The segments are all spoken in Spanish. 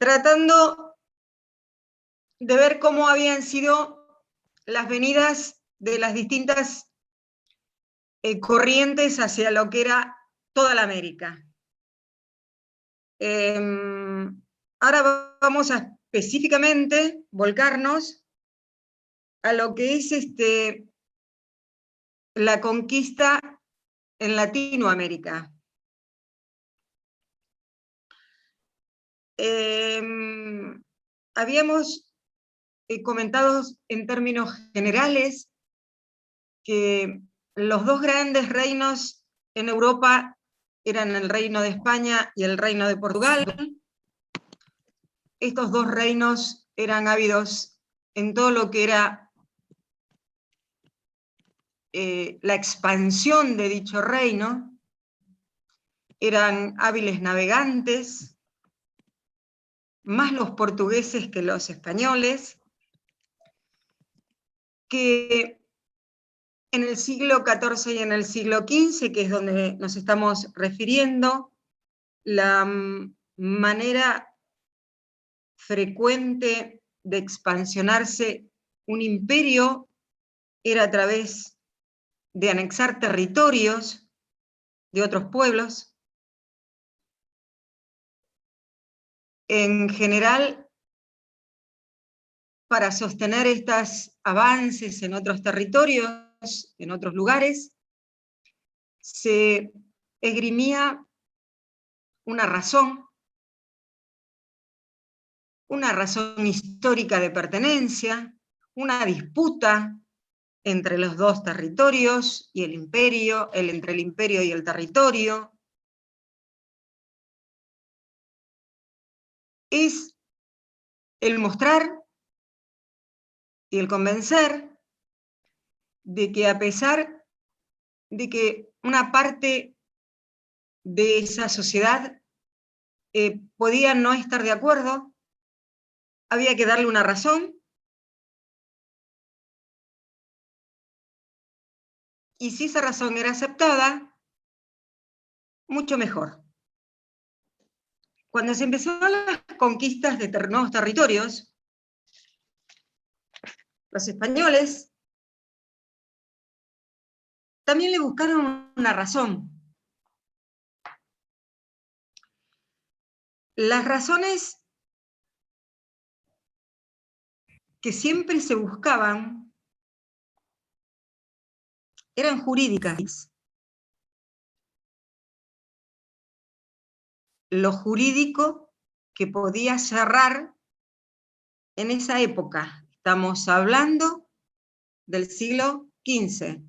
tratando de ver cómo habían sido las venidas de las distintas corrientes hacia lo que era toda la América. Ahora vamos a específicamente volcarnos a lo que es la conquista en Latinoamérica. Habíamos comentado en términos generales que los dos grandes reinos en Europa eran el Reino de España y el Reino de Portugal. Estos dos reinos eran ávidos en todo lo que era la expansión de dicho reino, eran hábiles navegantes, más los portugueses que los españoles, que en el siglo XIV y en el siglo XV, que es donde nos estamos refiriendo, la manera frecuente de expansionarse un imperio era a través de anexar territorios de otros pueblos. En general, para sostener estos avances en otros territorios, en otros lugares, se esgrimía una razón histórica de pertenencia, una disputa entre los dos territorios y el imperio, entre el imperio y el territorio. Es el mostrar y el convencer de que a pesar de que una parte de esa sociedad podía no estar de acuerdo, había que darle una razón, y si esa razón era aceptada, mucho mejor. Cuando se empezaron las conquistas de nuevos territorios, los españoles también le buscaron una razón. Las razones que siempre se buscaban eran jurídicas. Lo jurídico que podía cerrar en esa época. Estamos hablando del siglo XV.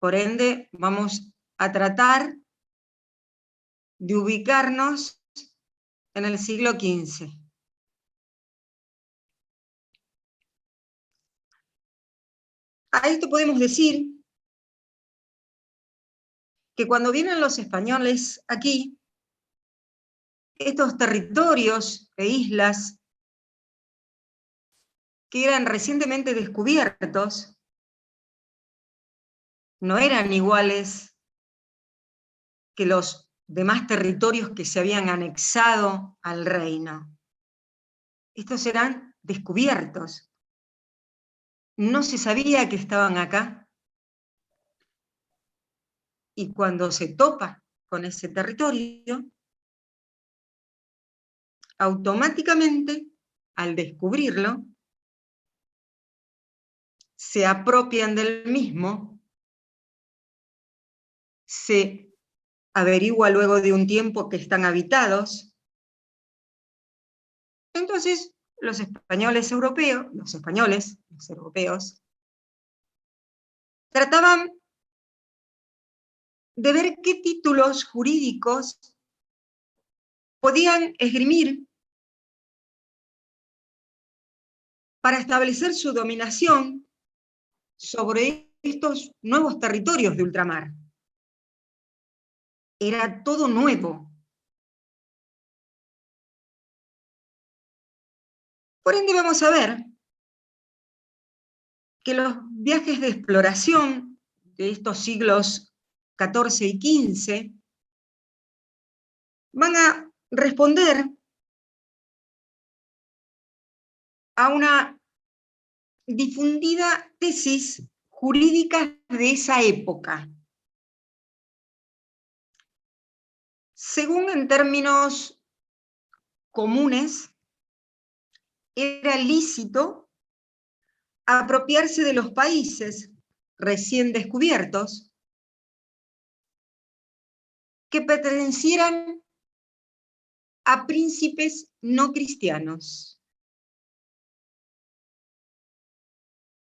Por ende, vamos a tratar de ubicarnos en el siglo XV. A esto podemos decir que cuando vienen los españoles aquí, estos territorios e islas que eran recientemente descubiertos no eran iguales que los demás territorios que se habían anexado al reino. Estos eran descubiertos. No se sabía que estaban acá. Y cuando se topa con ese territorio, automáticamente, al descubrirlo, se apropian del mismo, se averigua luego de un tiempo que están habitados. Entonces, los europeos, trataban de ver qué títulos jurídicos podían esgrimir para establecer su dominación sobre estos nuevos territorios de ultramar. Era todo nuevo. Por ende, vamos a ver que los viajes de exploración de estos siglos XIV y XV van a responder a una difundida tesis jurídica de esa época. Según en términos comunes, era lícito apropiarse de los países recién descubiertos que pertenecieran a príncipes no cristianos.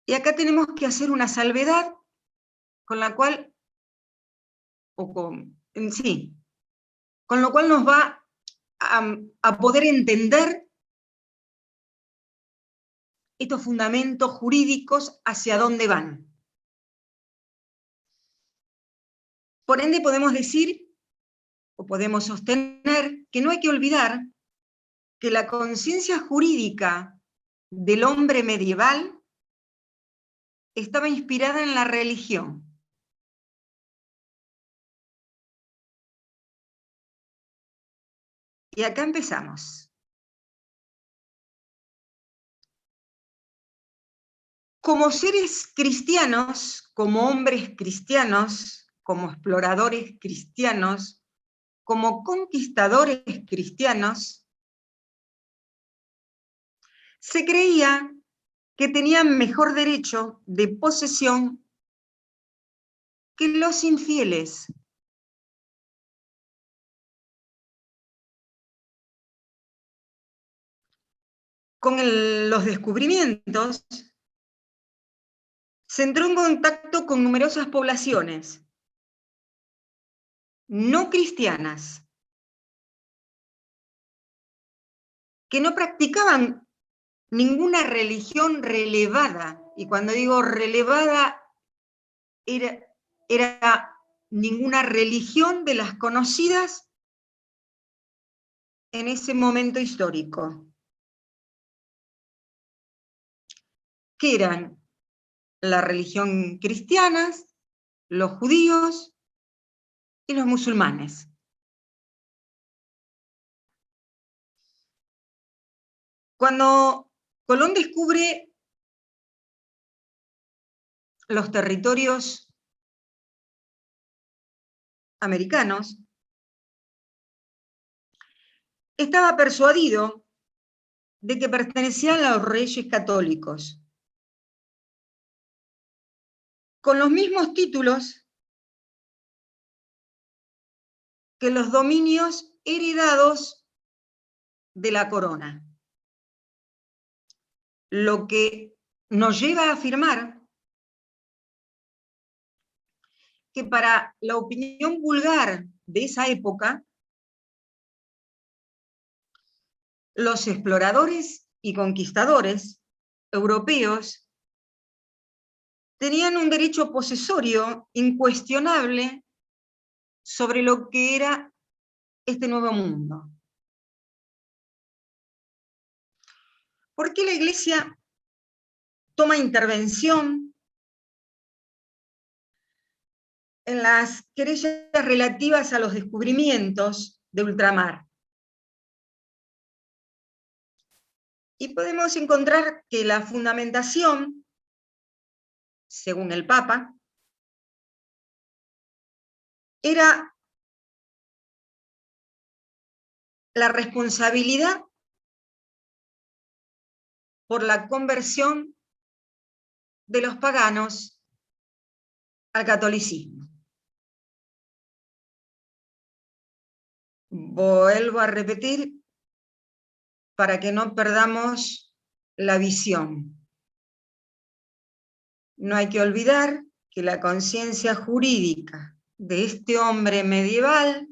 Y acá tenemos que hacer una salvedad con la cual, con lo cual nos va a poder entender estos fundamentos jurídicos hacia dónde van. Por ende, podemos decir, o podemos sostener, que no hay que olvidar que la conciencia jurídica del hombre medieval estaba inspirada en la religión. Y acá empezamos. Como seres cristianos, como hombres cristianos, como exploradores cristianos, como conquistadores cristianos, se creía que tenían mejor derecho de posesión que los infieles. Con los descubrimientos, se entró en contacto con numerosas poblaciones no cristianas que no practicaban ninguna religión relevada, y cuando digo relevada, era ninguna religión de las conocidas en ese momento histórico, que eran la religión cristiana, los judíos y los musulmanes. Cuando Colón descubre los territorios americanos, estaba persuadido de que pertenecían a los reyes católicos, con los mismos títulos que los dominios heredados de la corona. Lo que nos lleva a afirmar que para la opinión vulgar de esa época, los exploradores y conquistadores europeos tenían un derecho posesorio incuestionable sobre lo que era este nuevo mundo. ¿Por qué la Iglesia toma intervención en las querellas relativas a los descubrimientos de ultramar? Y podemos encontrar que la fundamentación, según el Papa, era la responsabilidad por la conversión de los paganos al catolicismo. Vuelvo a repetir para que no perdamos la visión. No hay que olvidar que la conciencia jurídica de este hombre medieval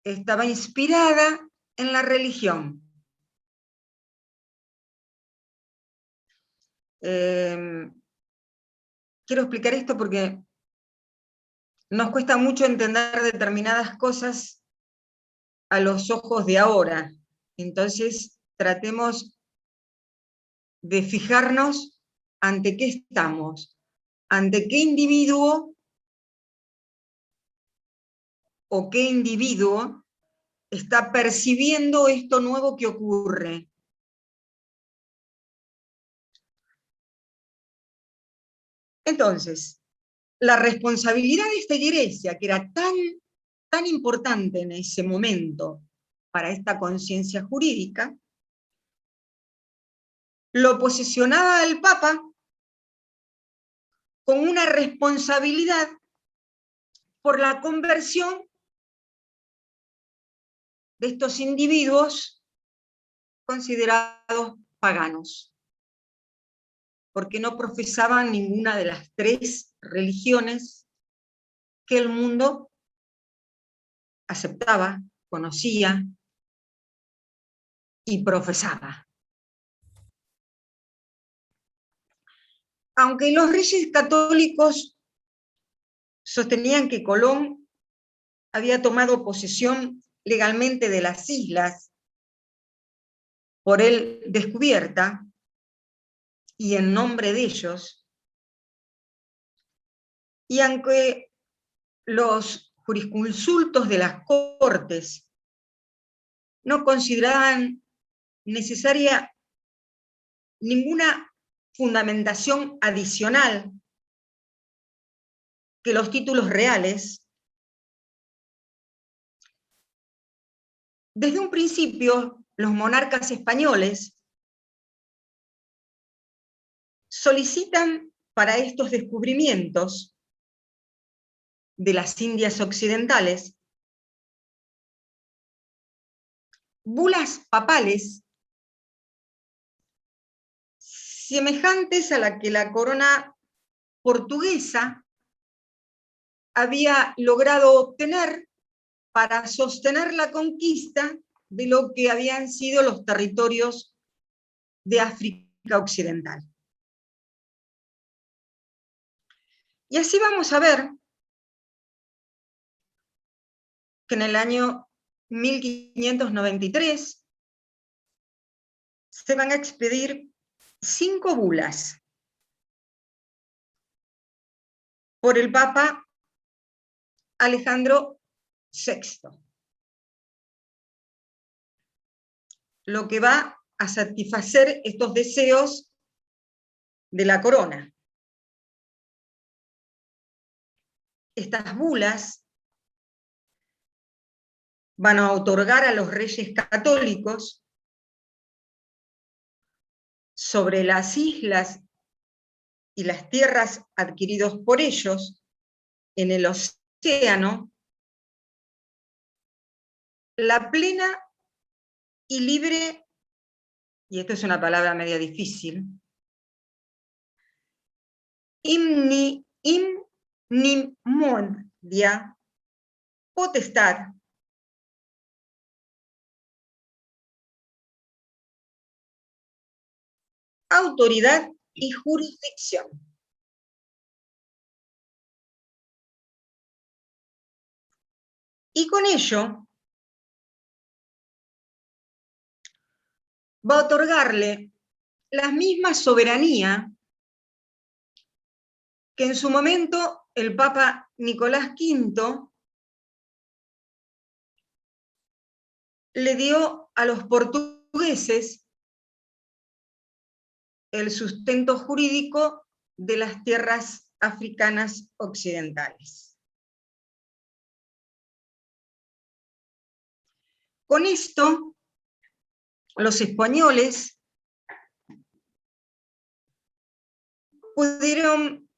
estaba inspirada en la religión. Quiero explicar esto porque nos cuesta mucho entender determinadas cosas a los ojos de ahora. Entonces, tratemos de fijarnos ante qué estamos, ante qué individuo o qué individuo está percibiendo esto nuevo que ocurre. Entonces, la responsabilidad de esta iglesia, que era tan importante en ese momento para esta conciencia jurídica, lo posicionaba al Papa con una responsabilidad por la conversión de estos individuos considerados paganos, porque no profesaban ninguna de las tres religiones que el mundo aceptaba, conocía y profesaba. Aunque los reyes católicos sostenían que Colón había tomado posesión legalmente de las islas por él descubierta, y en nombre de ellos, y aunque los jurisconsultos de las cortes no consideraban necesaria ninguna fundamentación adicional que los títulos reales, desde un principio los monarcas españoles solicitan para estos descubrimientos de las Indias Occidentales bulas papales semejantes a la que la corona portuguesa había logrado obtener para sostener la conquista de lo que habían sido los territorios de África Occidental. Y así vamos a ver que en el año 1593 se van a expedir 5 bulas por el Papa Alejandro VI, lo que va a satisfacer estos deseos de la corona. Estas bulas van a otorgar a los reyes católicos sobre las islas y las tierras adquiridos por ellos en el océano la plena y libre, y esto es una palabra media difícil, imnimondia, potestad, autoridad y jurisdicción. Y con ello va a otorgarle la misma soberanía que en su momento el Papa Nicolás V le dio a los portugueses el sustento jurídico de las tierras africanas occidentales. Con esto, los españoles pudieron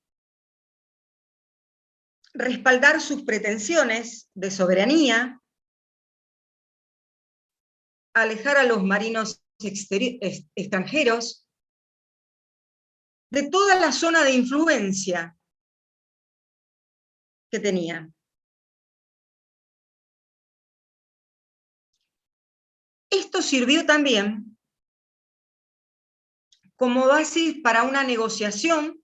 respaldar sus pretensiones de soberanía, alejar a los marinos extranjeros de toda la zona de influencia que tenían. Esto sirvió también como base para una negociación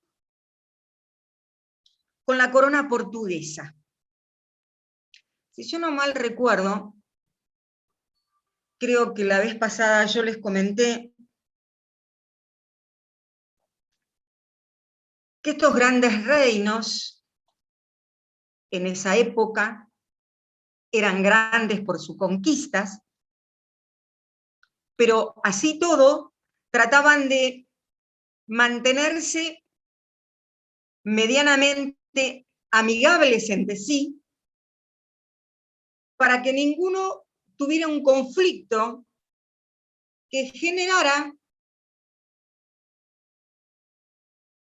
con la corona portuguesa. Si yo no mal recuerdo, creo que la vez pasada yo les comenté que estos grandes reinos, en esa época, eran grandes por sus conquistas, pero así todo trataban de mantenerse medianamente amigables entre sí, para que ninguno tuviera un conflicto que generara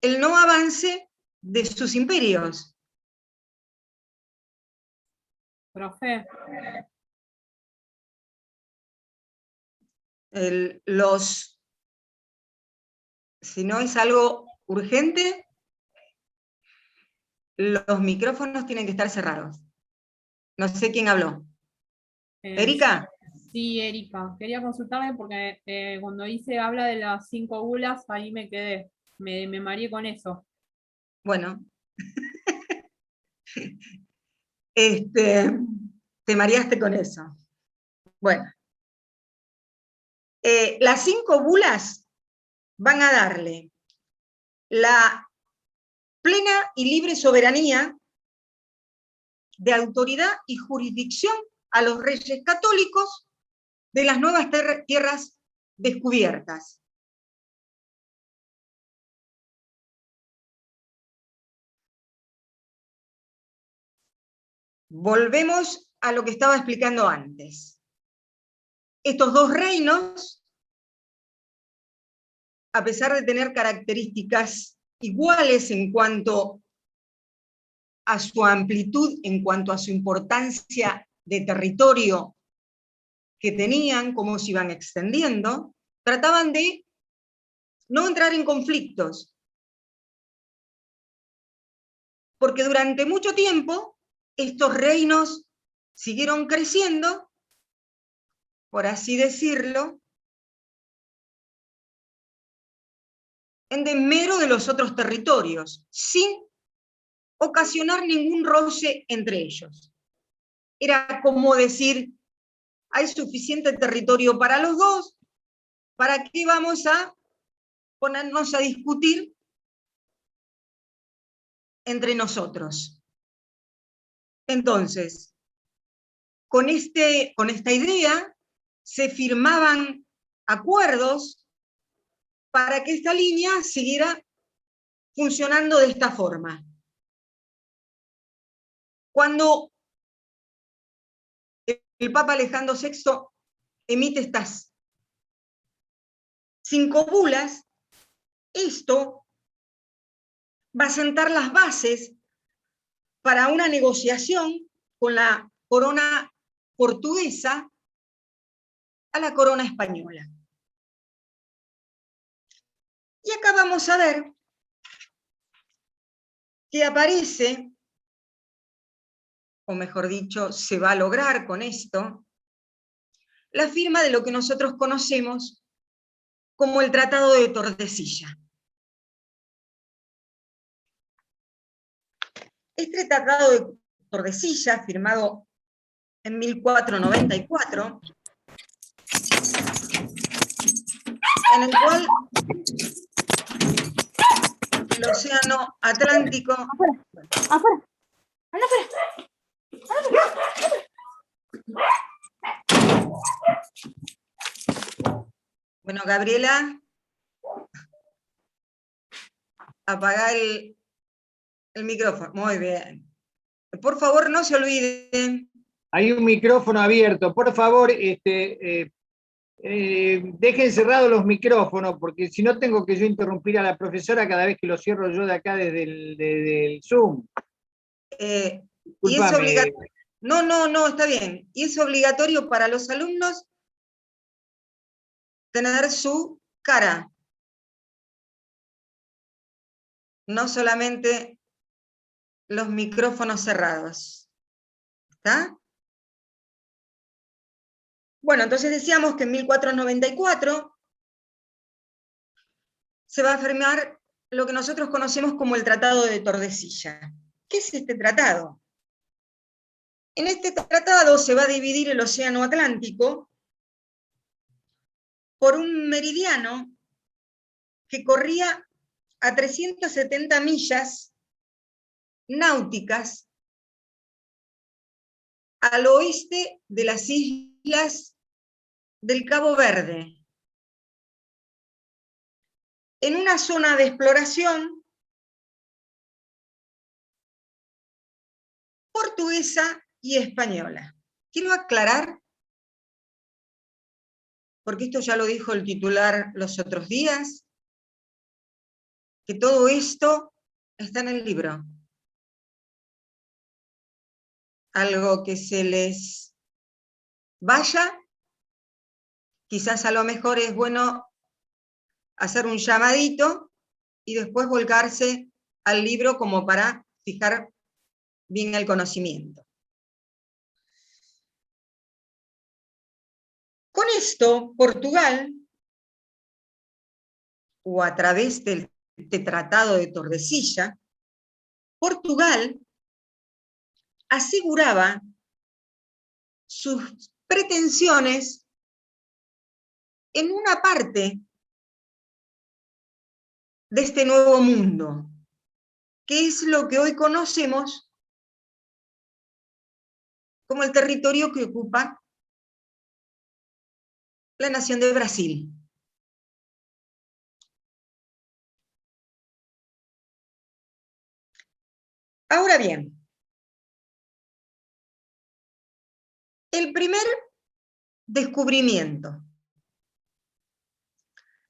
el no avance de sus imperios. Profe. Si no es algo urgente, los micrófonos tienen que estar cerrados. No sé quién habló. ¿Erika? Sí, Erika. Quería consultarme porque cuando habla de las 5 bulas, ahí me quedé. Me mareé con eso. Bueno. Te mareaste con eso. Bueno. Las 5 bulas van a darle la plena y libre soberanía de autoridad y jurisdicción a los reyes católicos de las nuevas tierras descubiertas. Volvemos a lo que estaba explicando antes. Estos dos reinos, a pesar de tener características iguales en cuanto a su amplitud, en cuanto a su importancia de territorio que tenían, cómo se iban extendiendo, trataban de no entrar en conflictos, porque durante mucho tiempo estos reinos siguieron creciendo, por así decirlo, en desmedro de los otros territorios, sin ocasionar ningún roce entre ellos. Era como decir, hay suficiente territorio para los dos, ¿para qué vamos a ponernos a discutir entre nosotros? Entonces, con esta idea se firmaban acuerdos para que esta línea siguiera funcionando de esta forma. Cuando el Papa Alejandro VI emite estas 5 bulas, esto va a sentar las bases para una negociación con la corona portuguesa a la corona española. Y acá vamos a ver que aparece, o mejor dicho, se va a lograr con esto, la firma de lo que nosotros conocemos como el Tratado de Tordesillas. Este Tratado de Tordesillas, firmado en 1494, en el cual el Océano Atlántico... Afuera. Bueno, Gabriela, apaga el micrófono. Muy bien. Por favor, no se olviden. Hay un micrófono abierto. Por favor, dejen cerrados los micrófonos, porque si no tengo que yo interrumpir a la profesora cada vez que lo cierro yo de acá desde el Zoom. Y es obligatorio. No, está bien. Y es obligatorio para los alumnos tener su cara. No solamente los micrófonos cerrados. ¿Está? Bueno, entonces decíamos que en 1494 se va a firmar lo que nosotros conocemos como el Tratado de Tordesillas. ¿Qué es este tratado? En este tratado se va a dividir el Océano Atlántico por un meridiano que corría a 370 millas náuticas al oeste de las islas del Cabo Verde, en una zona de exploración portuguesa y española. Quiero aclarar, porque esto ya lo dijo el titular los otros días, que todo esto está en el libro. Algo que se les vaya, quizás a lo mejor es bueno hacer un llamadito y después volcarse al libro como para fijar bien el conocimiento. Con esto, Portugal, o a través del Tratado de Tordesillas, Portugal aseguraba sus pretensiones en una parte de este nuevo mundo, que es lo que hoy conocemos como el territorio que ocupa la nación de Brasil. Ahora bien, el primer descubrimiento,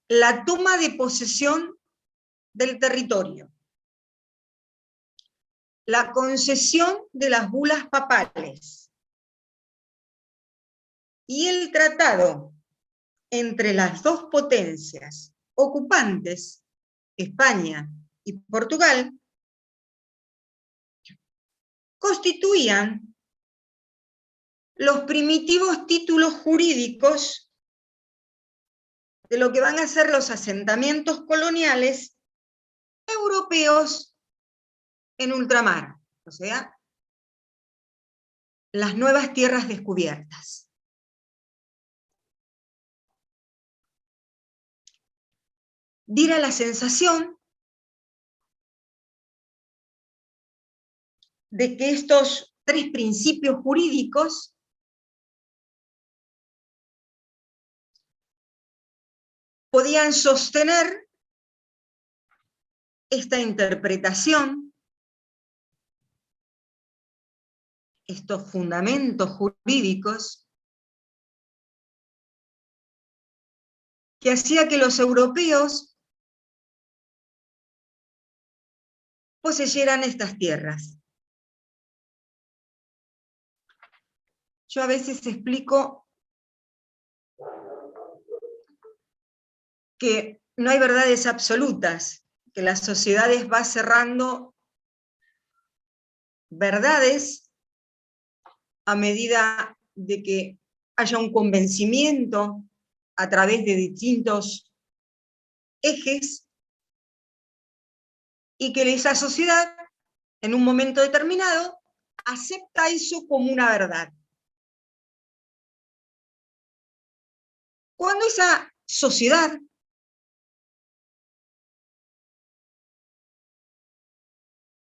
la toma de posesión del territorio, la concesión de las bulas papales y el tratado entre las dos potencias ocupantes, España y Portugal, constituían los primitivos títulos jurídicos de lo que van a ser los asentamientos coloniales europeos en ultramar, o sea, las nuevas tierras descubiertas. Diera la sensación de que estos tres principios jurídicos podían sostener esta interpretación, estos fundamentos jurídicos, que hacía que los europeos poseyeran estas tierras. Yo a veces explico que no hay verdades absolutas, que las sociedades van cerrando verdades a medida de que haya un convencimiento a través de distintos ejes, y que esa sociedad, en un momento determinado, acepta eso como una verdad. Cuando esa sociedad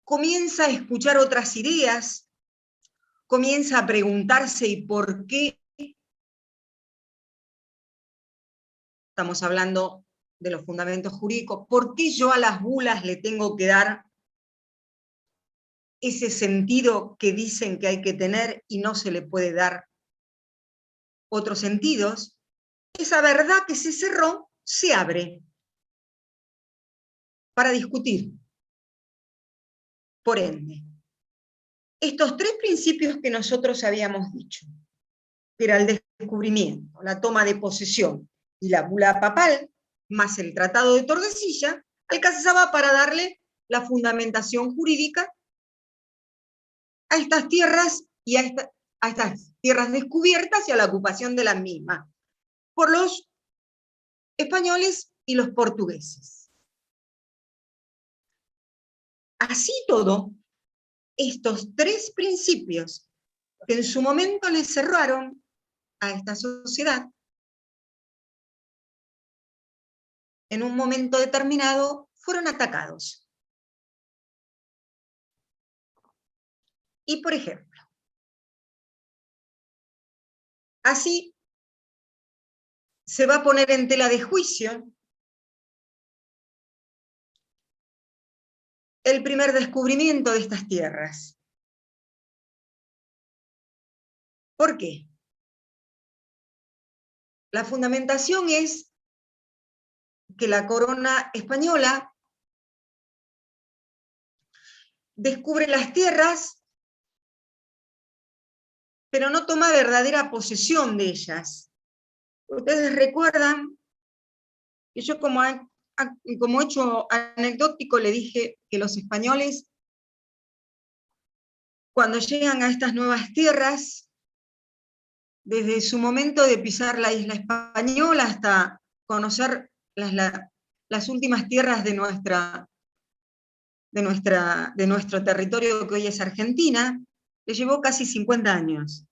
comienza a escuchar otras ideas, comienza a preguntarse ¿y por qué? Estamos hablando de los fundamentos jurídicos. ¿Por qué yo a las bulas le tengo que dar ese sentido que dicen que hay que tener y no se le puede dar otros sentidos? Esa verdad que se cerró se abre para discutir. Por ende, estos tres principios que nosotros habíamos dicho, que era el descubrimiento, la toma de posesión y la bula papal, más el Tratado de Tordesillas, alcanzaba para darle la fundamentación jurídica a estas tierras y a estas tierras descubiertas y a la ocupación de las mismas por los españoles y los portugueses. Así todo, estos tres principios que en su momento le cerraron a esta sociedad, en un momento determinado fueron atacados. Y por ejemplo, Así se va a poner en tela de juicio el primer descubrimiento de estas tierras. ¿Por qué? La fundamentación es que la corona española descubre las tierras, pero no toma verdadera posesión de ellas. Ustedes recuerdan que yo como hecho anecdótico le dije que los españoles, cuando llegan a estas nuevas tierras, desde su momento de pisar la isla española hasta conocer las últimas tierras de nuestro territorio que hoy es Argentina, le llevó casi 50 años.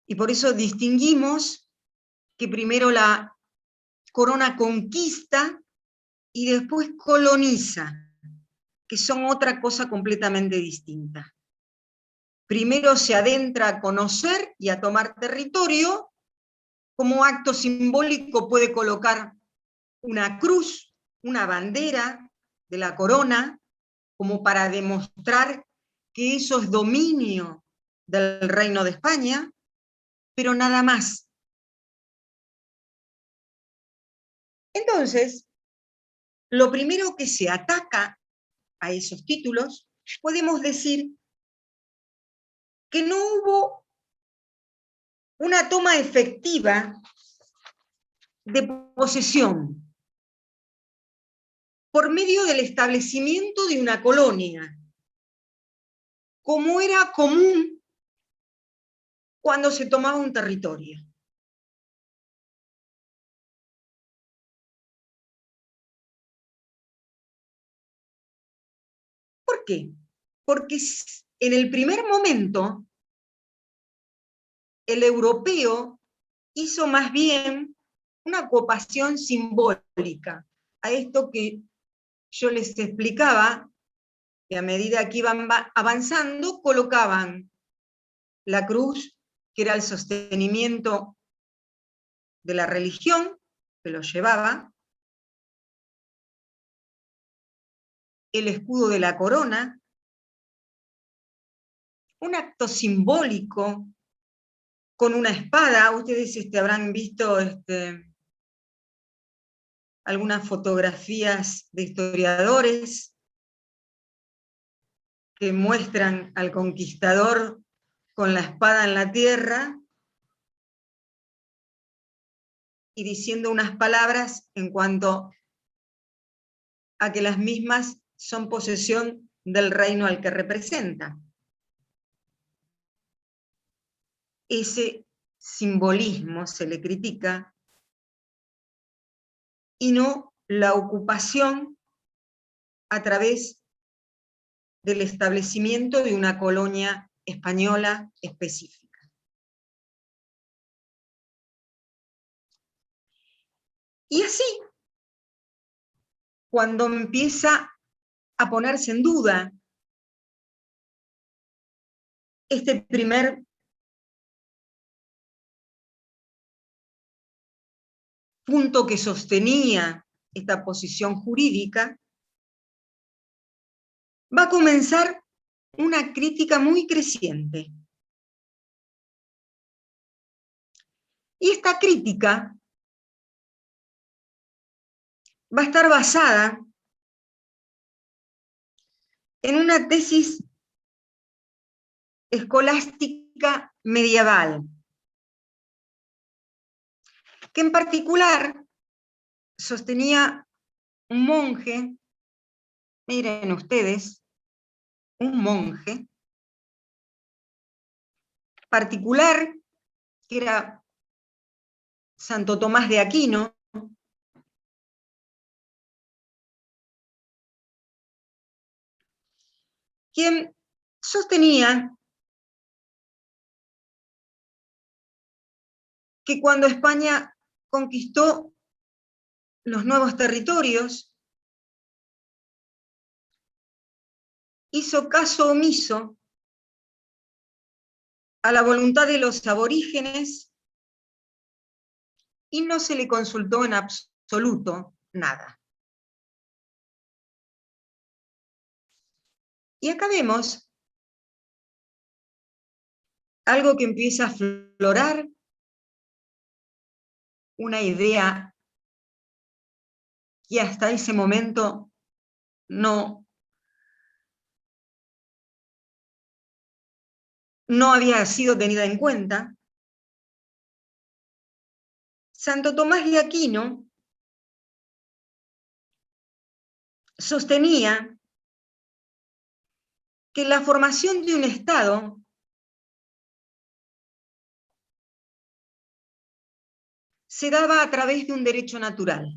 Y por eso distinguimos que primero la corona conquista y después coloniza, que son otra cosa completamente distinta. Primero se adentra a conocer y a tomar territorio, como acto simbólico puede colocar una cruz, una bandera de la corona, como para demostrar que eso es dominio del Reino de España, pero nada más. Entonces, lo primero que se ataca a esos títulos, podemos decir que no hubo una toma efectiva de posesión por medio del establecimiento de una colonia, como era común cuando se tomaba un territorio. ¿Por qué? Porque en el primer momento el europeo hizo más bien una ocupación simbólica a esto que yo les explicaba, que a medida que iban avanzando colocaban la cruz, que era el sostenimiento de la religión que lo llevaba, el escudo de la corona, un acto simbólico con una espada. Ustedes habrán visto algunas fotografías de historiadores que muestran al conquistador con la espada en la tierra y diciendo unas palabras en cuanto a que las mismas son posesión del reino al que representa. Ese simbolismo se le critica y no la ocupación a través del establecimiento de una colonia española específica. Y así, cuando empieza a ponerse en duda este primer punto que sostenía esta posición jurídica, va a comenzar una crítica muy creciente. Y esta crítica va a estar basada en una tesis escolástica medieval, que en particular sostenía un monje, miren ustedes, un monje particular, que era Santo Tomás de Aquino, quien sostenía que cuando España conquistó los nuevos territorios, hizo caso omiso a la voluntad de los aborígenes y no se le consultó en absoluto nada. Y acá vemos algo que empieza a aflorar, una idea que hasta ese momento no había sido tenida en cuenta. Santo Tomás de Aquino sostenía que la formación de un Estado se daba a través de un derecho natural.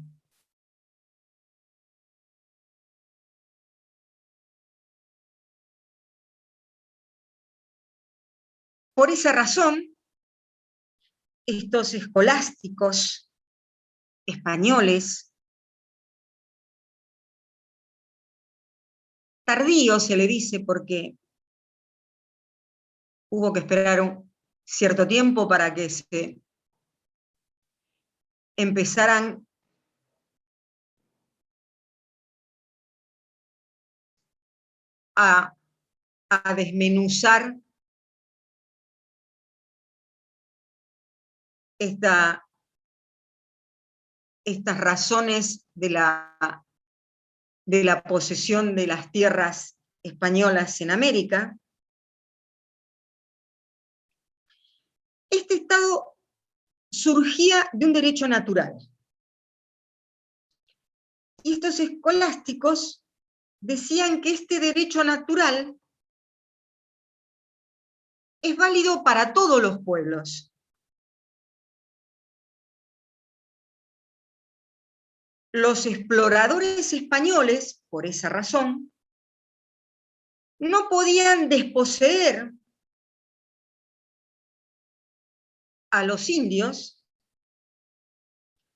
Por esa razón, estos escolásticos españoles, tardíos se le dice porque hubo que esperar un cierto tiempo para que se empezaran a desmenuzar estas razones de la posesión de las tierras españolas en América. Este Estado surgía de un derecho natural. Y estos escolásticos decían que este derecho natural es válido para todos los pueblos. Los exploradores españoles, por esa razón, no podían desposeer a los indios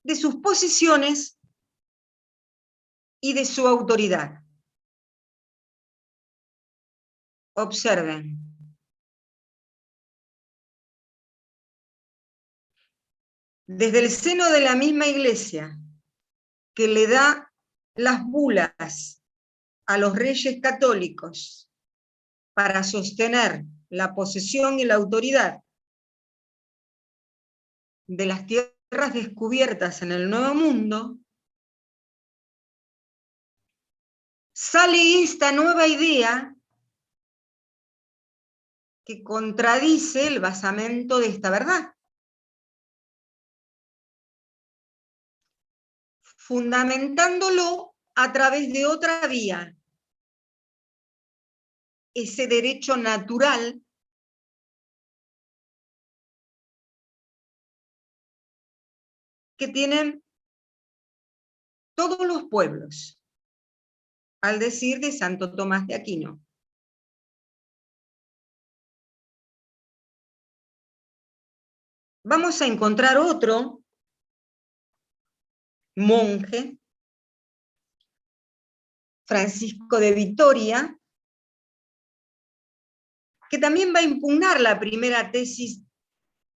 de sus posesiones y de su autoridad. Observen. Desde el seno de la misma Iglesia, que le da las bulas a los reyes católicos para sostener la posesión y la autoridad de las tierras descubiertas en el Nuevo Mundo, sale esta nueva idea que contradice el basamento de esta verdad, fundamentándolo a través de otra vía, ese derecho natural que tienen todos los pueblos, al decir de Santo Tomás de Aquino. Vamos a encontrar otro monje, Francisco de Vitoria, que también va a impugnar la primera tesis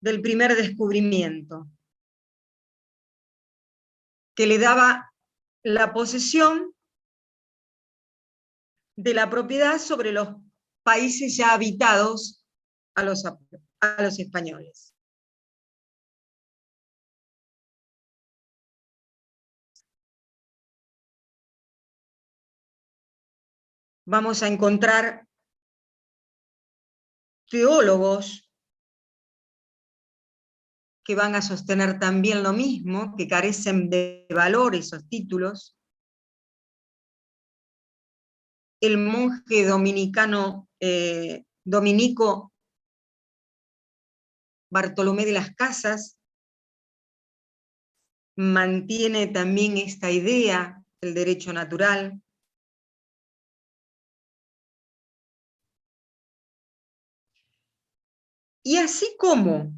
del primer descubrimiento, que le daba la posesión de la propiedad sobre los países ya habitados a los españoles. Vamos a encontrar teólogos que van a sostener también lo mismo, que carecen de valor esos títulos. El monje dominicano, dominico Bartolomé de las Casas, mantiene también esta idea del derecho natural. Y así como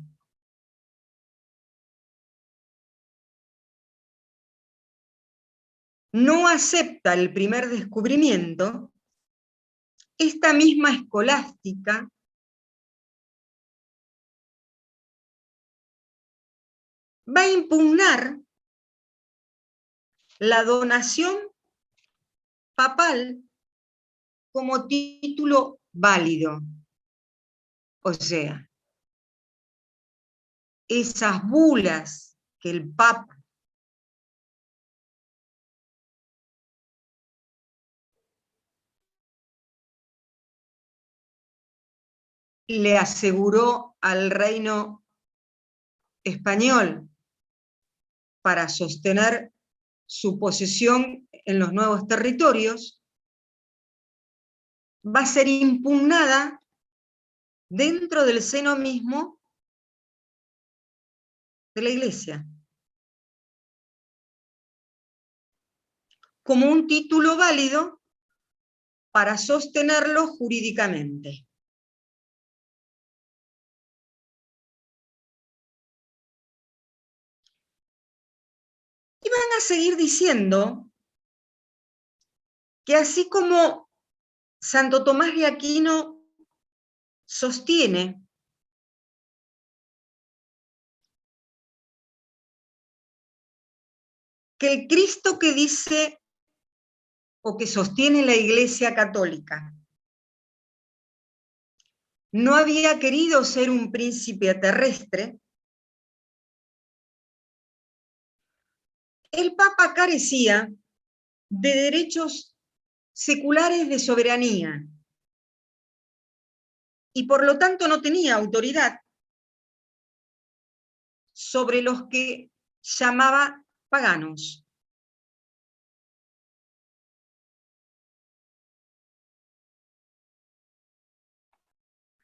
no acepta el primer descubrimiento, esta misma escolástica va a impugnar la donación papal como título válido. O sea, esas bulas que el Papa le aseguró al reino español para sostener su posesión en los nuevos territorios, va a ser impugnada dentro del seno mismo de la Iglesia, como un título válido para sostenerlo jurídicamente. Y van a seguir diciendo que así como Santo Tomás de Aquino sostiene que el Cristo que dice o que sostiene la Iglesia Católica no había querido ser un príncipe terrestre, el Papa carecía de derechos seculares de soberanía y por lo tanto no tenía autoridad sobre los que llamaba paganos.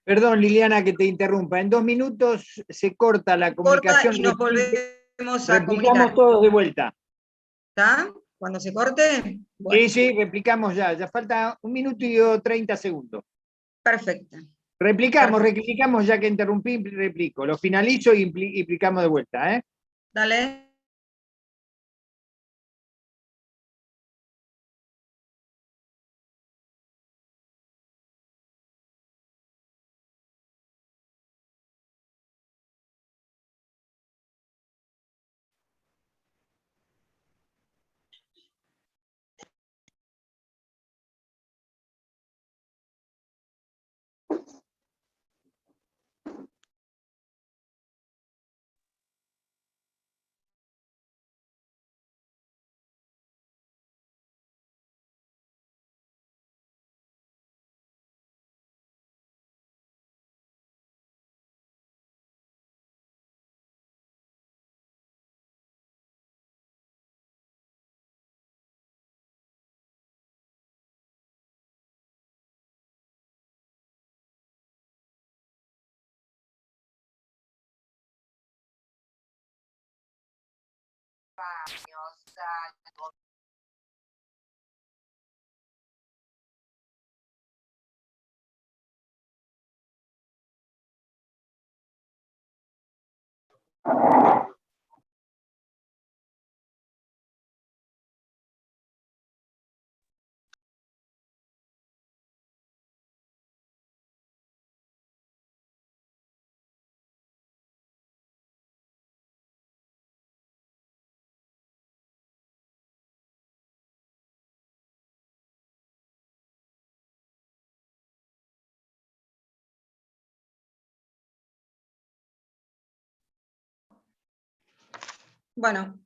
Perdón, Liliana, que te interrumpa. En 2 minutos se corta la Corta comunicación. y nos volvemos a Replicamos comunicar. todos de vuelta. ¿Está? Cuando se corte. Bueno, Sí, sí, replicamos ya. Ya falta 1 minuto y 30 segundos. perfecto. Replicamos ya que interrumpí, replico. Lo finalizo y implicamos de vuelta, ¿eh? Dale. Bueno.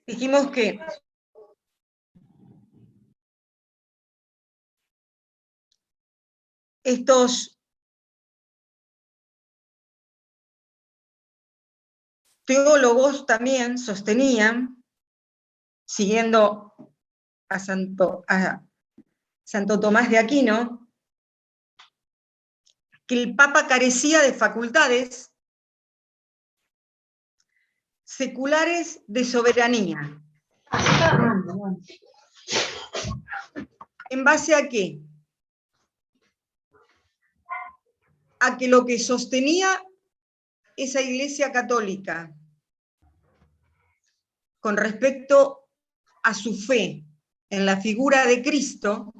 Dijimos que estos teólogos también sostenían, siguiendo a Santo Tomás de Aquino, que el Papa carecía de facultades seculares de soberanía. ¿En base a qué? A que lo que sostenía esa Iglesia Católica con respecto a su fe en la figura de Cristo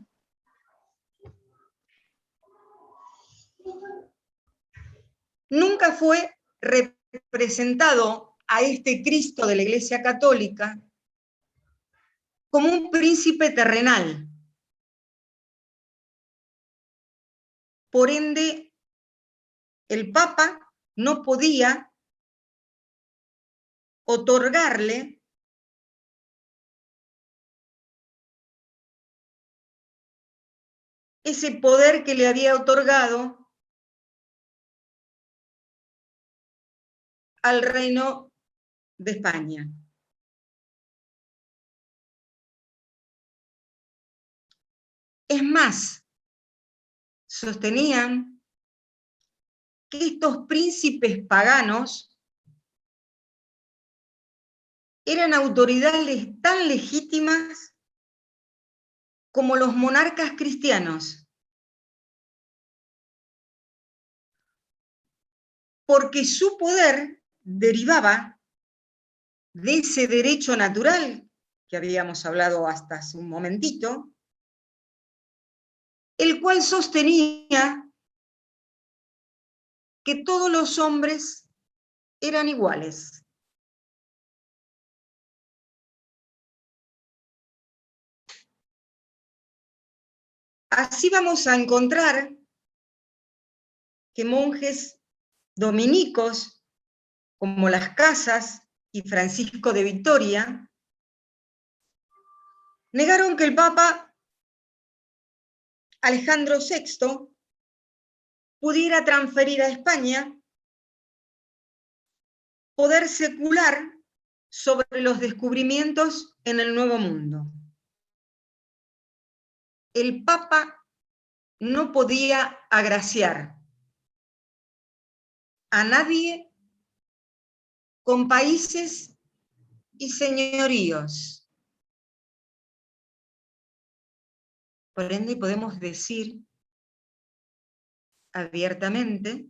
nunca fue representado a este Cristo de la Iglesia Católica como un príncipe terrenal. Por ende, el Papa no podía otorgarle ese poder que le había otorgado al reino de España. Es más, sostenían que estos príncipes paganos eran autoridades tan legítimas como los monarcas cristianos, porque su poder derivaba de ese derecho natural que habíamos hablado hasta hace un momentito, el cual sostenía que todos los hombres eran iguales. Así vamos a encontrar que monjes dominicos, como Las Casas y Francisco de Vitoria, negaron que el Papa Alejandro VI pudiera transferir a España poder secular sobre los descubrimientos en el Nuevo Mundo. El Papa no podía agraciar a nadie con países y señoríos. Por ende, podemos decir abiertamente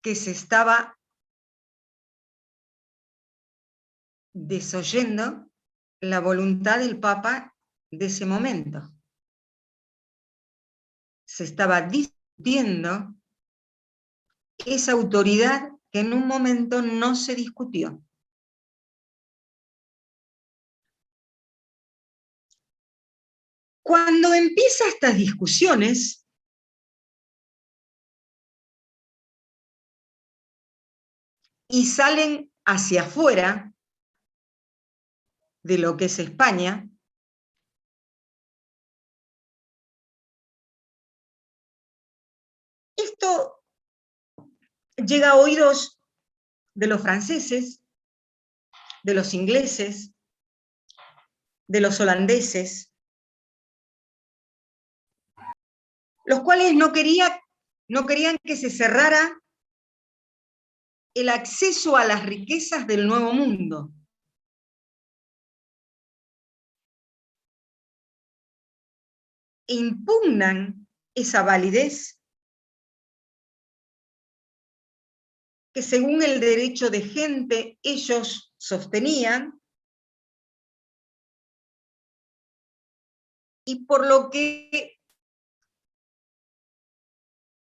que se estaba desoyendo la voluntad del Papa de ese momento. Se estaba discutiendo esa autoridad que en un momento no se discutió. Cuando empiezan estas discusiones, y salen hacia afuera de lo que es España, esto llega a oídos de los franceses, de los ingleses, de los holandeses, los cuales no querían que se cerrara el acceso a las riquezas del Nuevo Mundo. E impugnan esa validez que según el derecho de gente ellos sostenían, y por lo que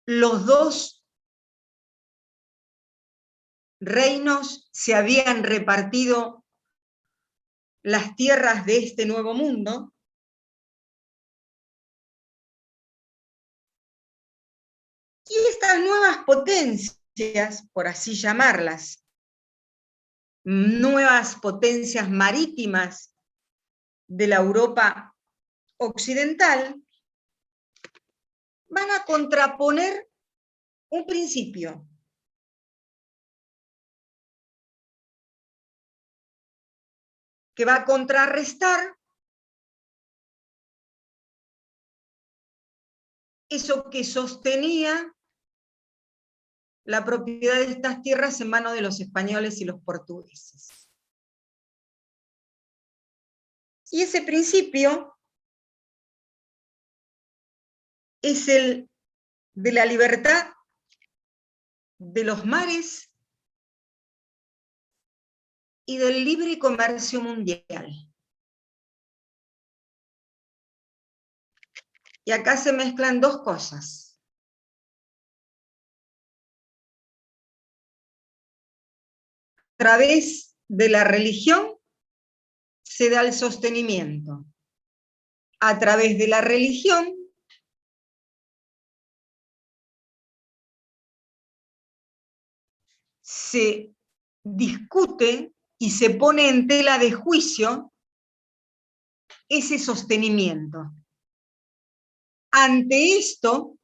los dos reinos se habían repartido las tierras de este Nuevo Mundo, y estas nuevas potencias, por así llamarlas, nuevas potencias marítimas de la Europa occidental, van a contraponer un principio. Que va a contrarrestar eso que sostenía la propiedad de estas tierras en manos de los españoles y los portugueses. Y ese principio es el de la libertad de los mares y del libre comercio mundial. Y acá se mezclan dos cosas. A través de la religión se da el sostenimiento. A través de la religión se discute y se pone en tela de juicio ese sostenimiento. Ante esto,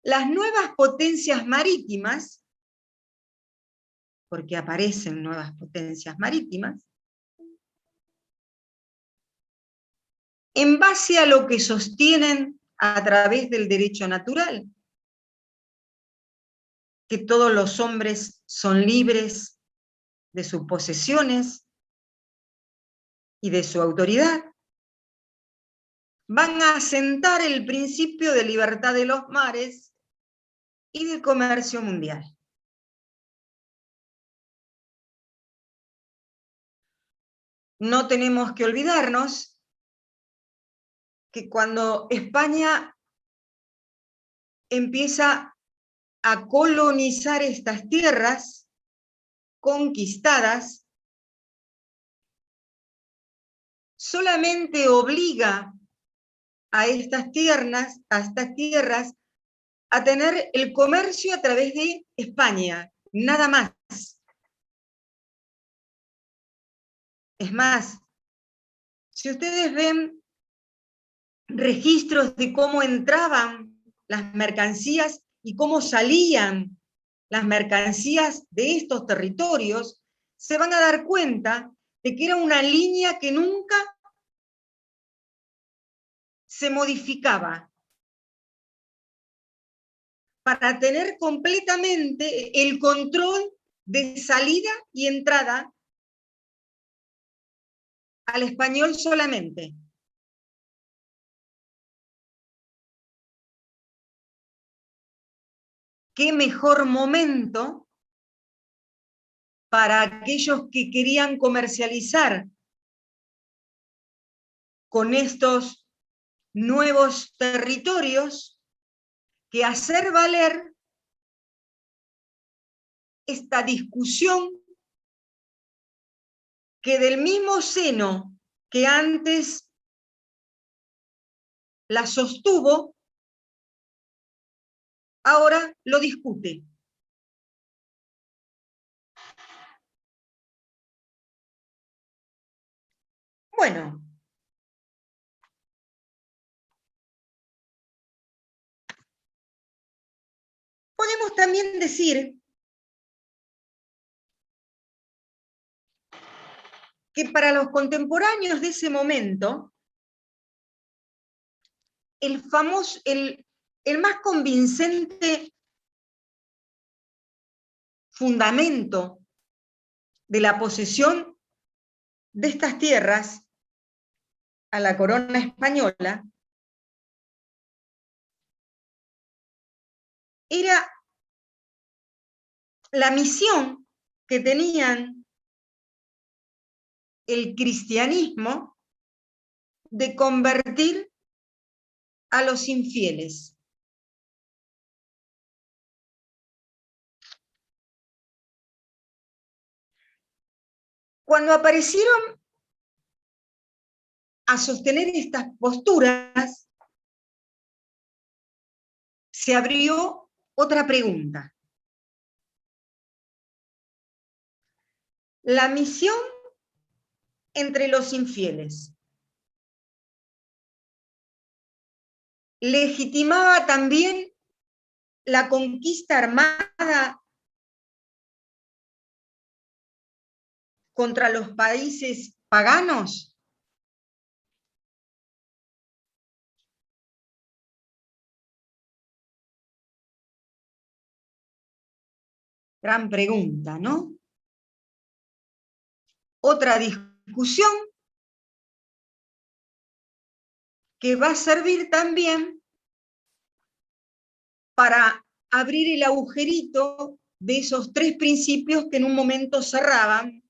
las nuevas potencias marítimas, porque aparecen nuevas potencias marítimas, en base a lo que sostienen a través del derecho natural, que todos los hombres son libres de sus posesiones y de su autoridad, van a asentar el principio de libertad de los mares y del comercio mundial. No tenemos que olvidarnos que cuando España empieza a colonizar estas tierras conquistadas, solamente obliga a estas tierras a tener el comercio a través de España, nada más. Es más, si ustedes ven registros de cómo entraban las mercancías y cómo salían las mercancías de estos territorios, se van a dar cuenta de que era una línea que nunca se modificaba para tener completamente el control de salida y entrada al español solamente. ¿Qué mejor momento para aquellos que querían comercializar con estos nuevos territorios que hacer valer esta discusión que del mismo seno que antes la sostuvo, ahora lo discute? Bueno, podemos también decir que para los contemporáneos de ese momento, el más convincente fundamento de la posesión de estas tierras a la corona española era la misión que tenían el cristianismo de convertir a los infieles. Cuando aparecieron a sostener estas posturas, se abrió otra pregunta. La misión entre los infieles legitimaba también la conquista armada contra los países paganos. Gran pregunta, ¿no? Otra discusión que va a servir también para abrir el agujerito de esos tres principios que en un momento cerraban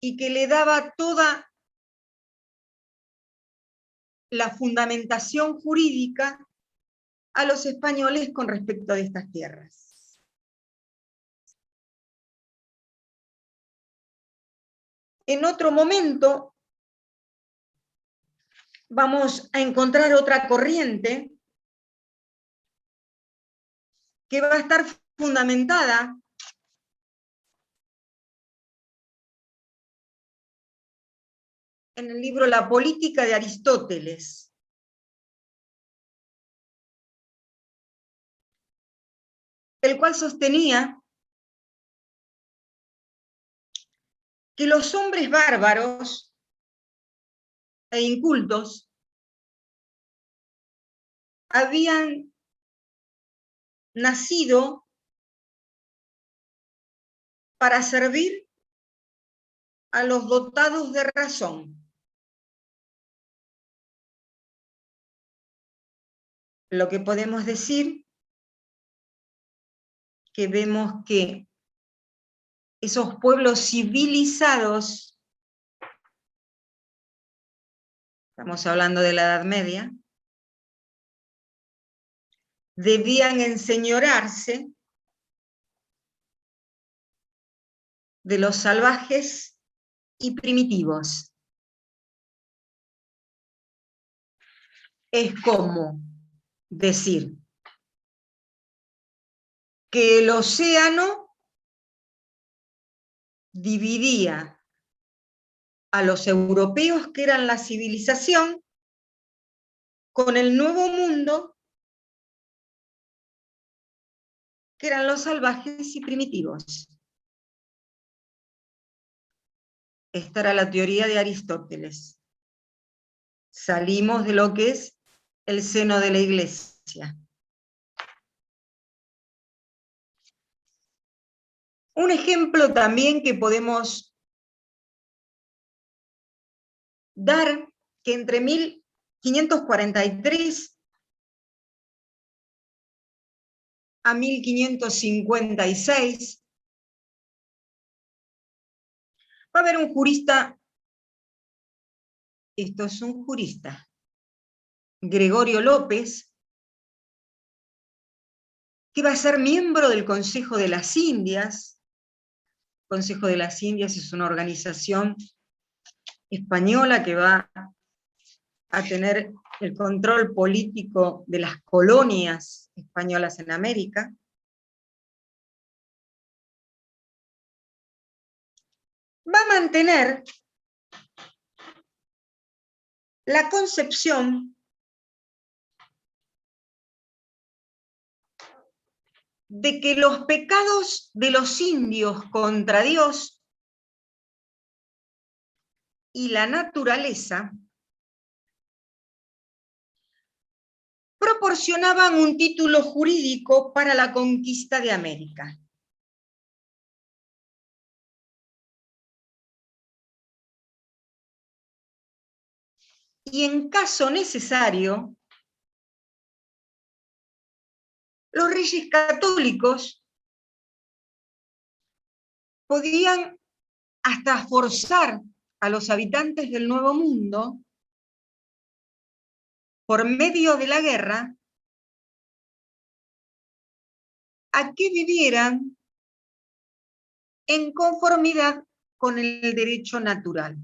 y que le daba toda la fundamentación jurídica a los españoles con respecto de estas tierras. En otro momento vamos a encontrar otra corriente que va a estar fundamentada en el libro La política de Aristóteles. El cual sostenía que los hombres bárbaros e incultos habían nacido para servir a los dotados de razón. Lo que podemos decir que vemos que esos pueblos civilizados, estamos hablando de la Edad Media, debían enseñorearse de los salvajes y primitivos. Es como decir que el océano dividía a los europeos, que eran la civilización, con el Nuevo Mundo, que eran los salvajes y primitivos. Esta era la teoría de Aristóteles. Salimos de lo que es el seno de la Iglesia. Un ejemplo también que podemos dar, que entre 1543 a 1556 va a haber un jurista, esto es un jurista, Gregorio López, que va a ser miembro del Consejo de las Indias. El Consejo de las Indias es una organización española que va a tener el control político de las colonias españolas en América. Va a mantener la concepción de que los pecados de los indios contra Dios y la naturaleza proporcionaban un título jurídico para la conquista de América. Y en caso necesario, los reyes católicos podían hasta forzar a los habitantes del Nuevo Mundo, por medio de la guerra, a que vivieran en conformidad con el derecho natural.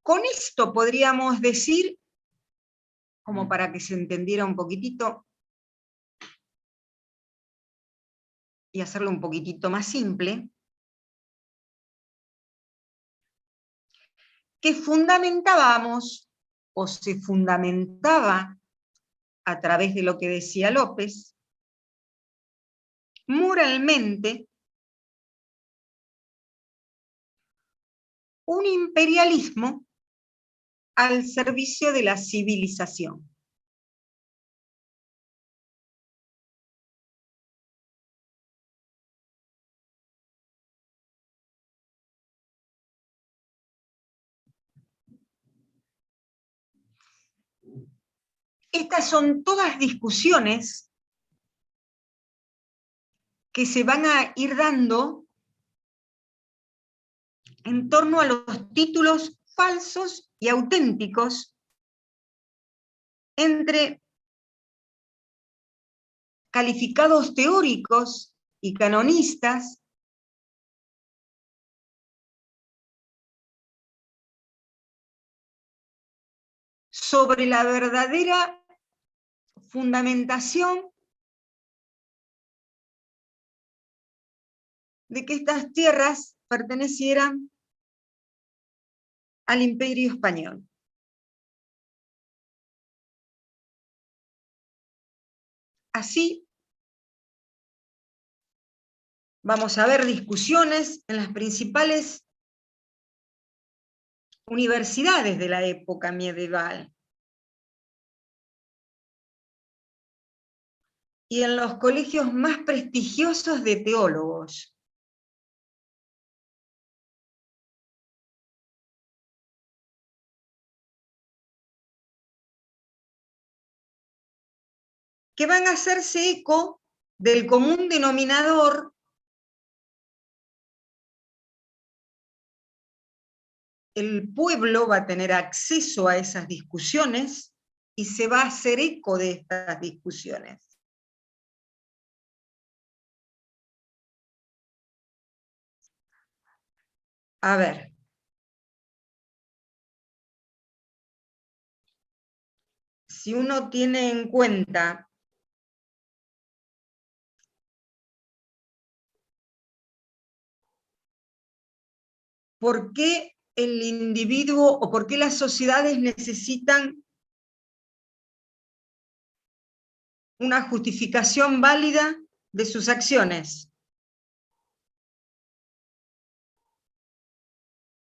Con esto podríamos decir, como para que se entendiera un poquitito, y hacerlo un poquitito más simple, que fundamentábamos, o se fundamentaba a través de lo que decía López, moralmente, un imperialismo al servicio de la civilización. Estas son todas discusiones que se van a ir dando en torno a los títulos falsos y auténticos entre calificados teóricos y canonistas sobre la verdadera fundamentación de que estas tierras pertenecieran al Imperio Español. Así, vamos a ver discusiones en las principales universidades de la época medieval y en los colegios más prestigiosos de teólogos. Que van a hacerse eco del común denominador el pueblo va a tener acceso a esas discusiones y se va a hacer eco de estas discusiones. A ver. Si uno tiene en cuenta por qué el individuo o por qué las sociedades necesitan una justificación válida de sus acciones.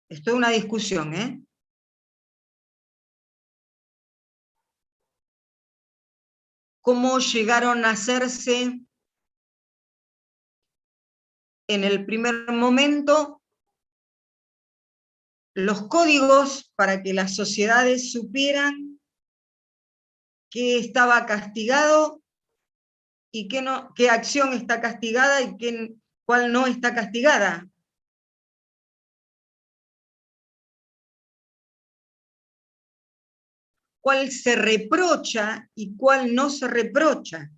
Esto es una discusión, ¿eh? ¿Cómo llegaron a hacerse en el primer momento los códigos para que las sociedades supieran qué estaba castigado y qué acción está castigada y cuál no está castigada? ¿Cuál se reprocha y cuál no se reprocha?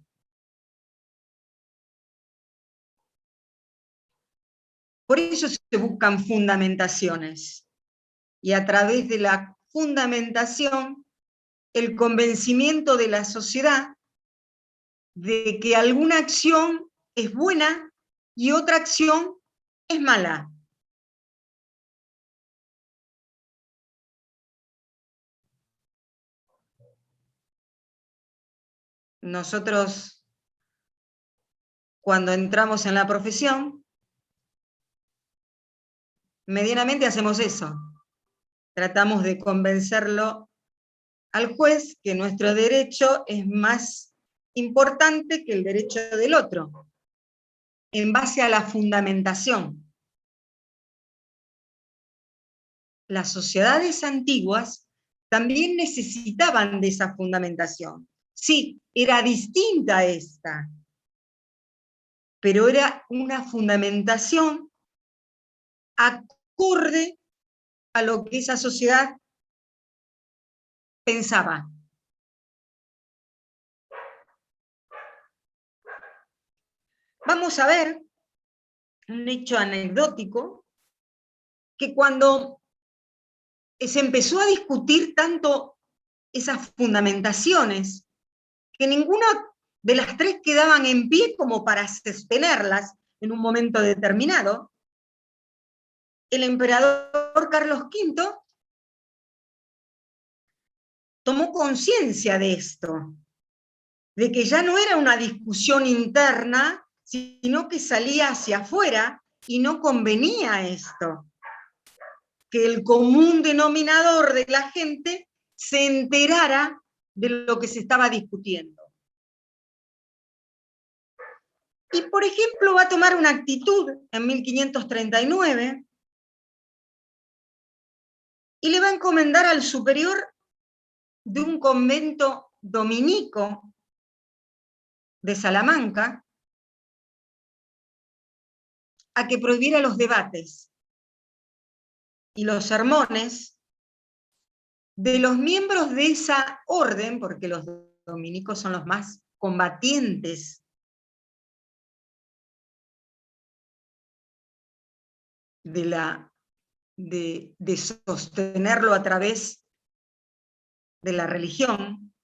Por eso se buscan fundamentaciones. Y a través de la fundamentación, el convencimiento de la sociedad de que alguna acción es buena y otra acción es mala. Nosotros, cuando entramos en la profesión, medianamente hacemos eso. Tratamos de convencerlo al juez que nuestro derecho es más importante que el derecho del otro, en base a la fundamentación. Las sociedades antiguas también necesitaban de esa fundamentación. Sí, era distinta esta, pero era una fundamentación acorde a lo que esa sociedad pensaba. Vamos a ver un hecho anecdótico, que cuando se empezó a discutir tanto esas fundamentaciones, que ninguna de las tres quedaban en pie como para sostenerlas en un momento determinado, el emperador Carlos V tomó conciencia de esto, de que ya no era una discusión interna, sino que salía hacia afuera y no convenía esto, que el común denominador de la gente se enterara de lo que se estaba discutiendo. Y, por ejemplo, va a tomar una actitud en 1539 y le va a encomendar al superior de un convento dominico de Salamanca a que prohibiera los debates y los sermones de los miembros de esa orden, porque los dominicos son los más combatientes de sostenerlo a través de la religión,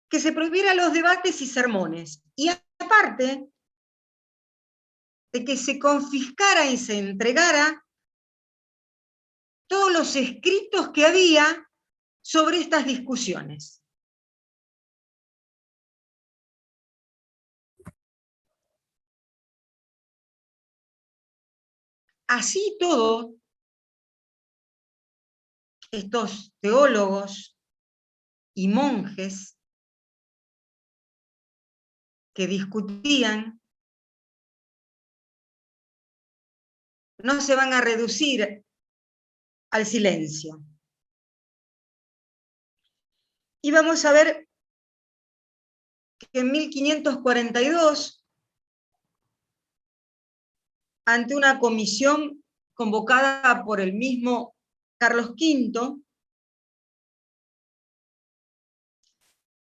que se prohibiera los debates y sermones, y aparte de que se confiscara y se entregara todos los escritos que había sobre estas discusiones. Así todo, estos teólogos y monjes que discutían no se van a reducir al silencio. Y vamos a ver que en 1542, ante una comisión convocada por el mismo Carlos V,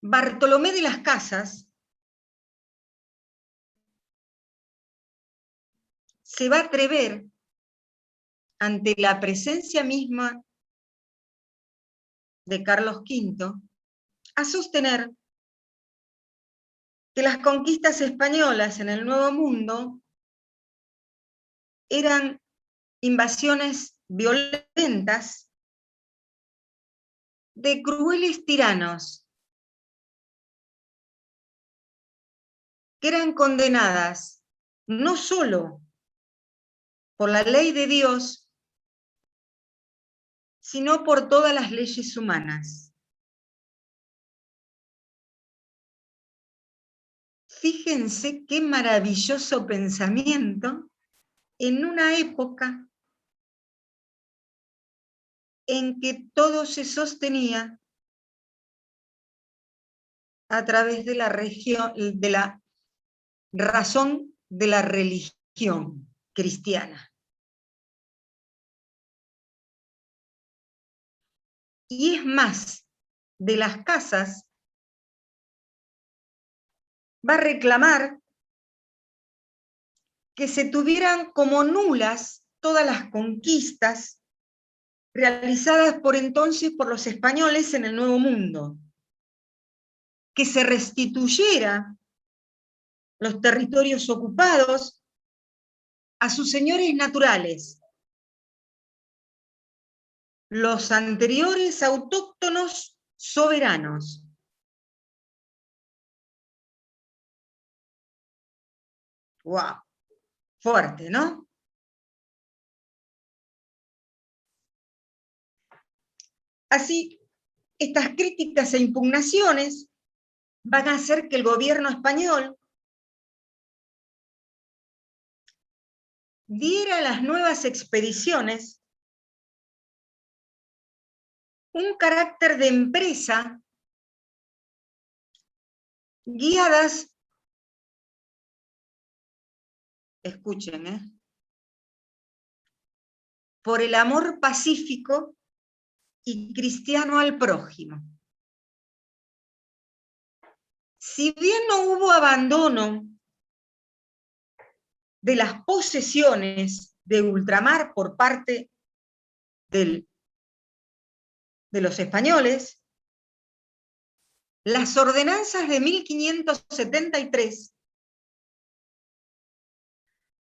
Bartolomé de las Casas se va a atrever, ante la presencia misma de Carlos V, a sostener que las conquistas españolas en el Nuevo Mundo eran invasiones violentas de crueles tiranos que eran condenadas no solo por la ley de Dios, sino por todas las leyes humanas. Fíjense qué maravilloso pensamiento en una época en que todo se sostenía a través de la razón de la religión cristiana. Y es más, de las Casas va a reclamar que se tuvieran como nulas todas las conquistas realizadas por entonces por los españoles en el Nuevo Mundo, que se restituyera los territorios ocupados a sus señores naturales, los anteriores autóctonos soberanos. ¡Wow! Fuerte, ¿no? Así, estas críticas e impugnaciones van a hacer que el gobierno español diera a las nuevas expediciones un carácter de empresa guiadas, escuchen, por el amor pacífico y cristiano al prójimo. Si bien no hubo abandono de las posesiones de ultramar por parte de los españoles, las ordenanzas de 1573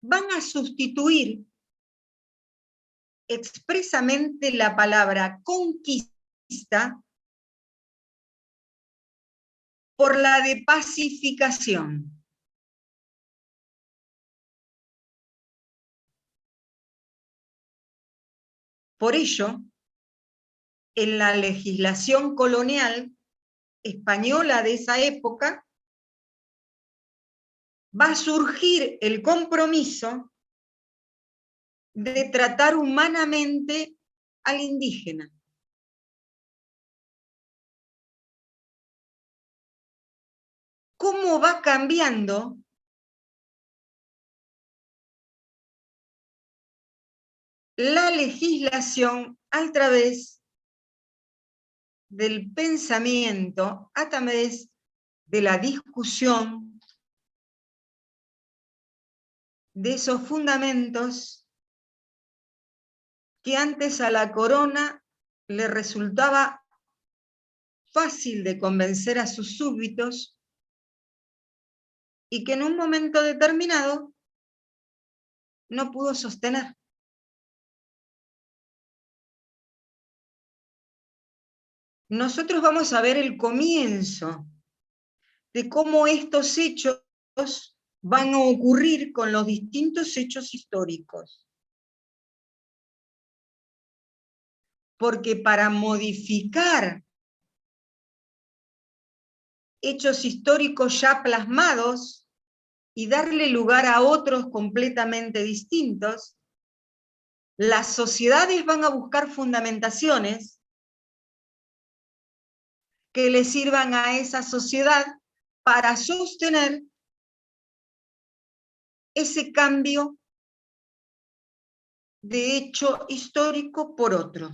van a sustituir expresamente la palabra conquista por la de pacificación. Por ello, en la legislación colonial española de esa época, va a surgir el compromiso de tratar humanamente al indígena. ¿Cómo va cambiando la legislación a través del pensamiento, a través de la discusión de esos fundamentos que antes a la corona le resultaba fácil de convencer a sus súbditos y que en un momento determinado no pudo sostener. Nosotros vamos a ver el comienzo de cómo estos hechos van a ocurrir con los distintos hechos históricos. Porque para modificar hechos históricos ya plasmados y darle lugar a otros completamente distintos, las sociedades van a buscar fundamentaciones que le sirvan a esa sociedad para sostener ese cambio de hecho histórico por otro.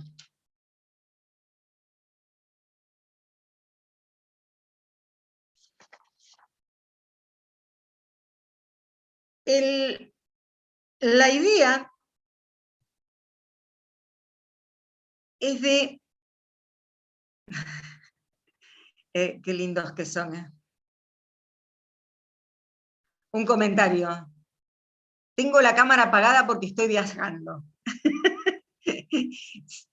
La idea es de... qué lindos que son. Un comentario. Tengo la cámara apagada porque estoy viajando.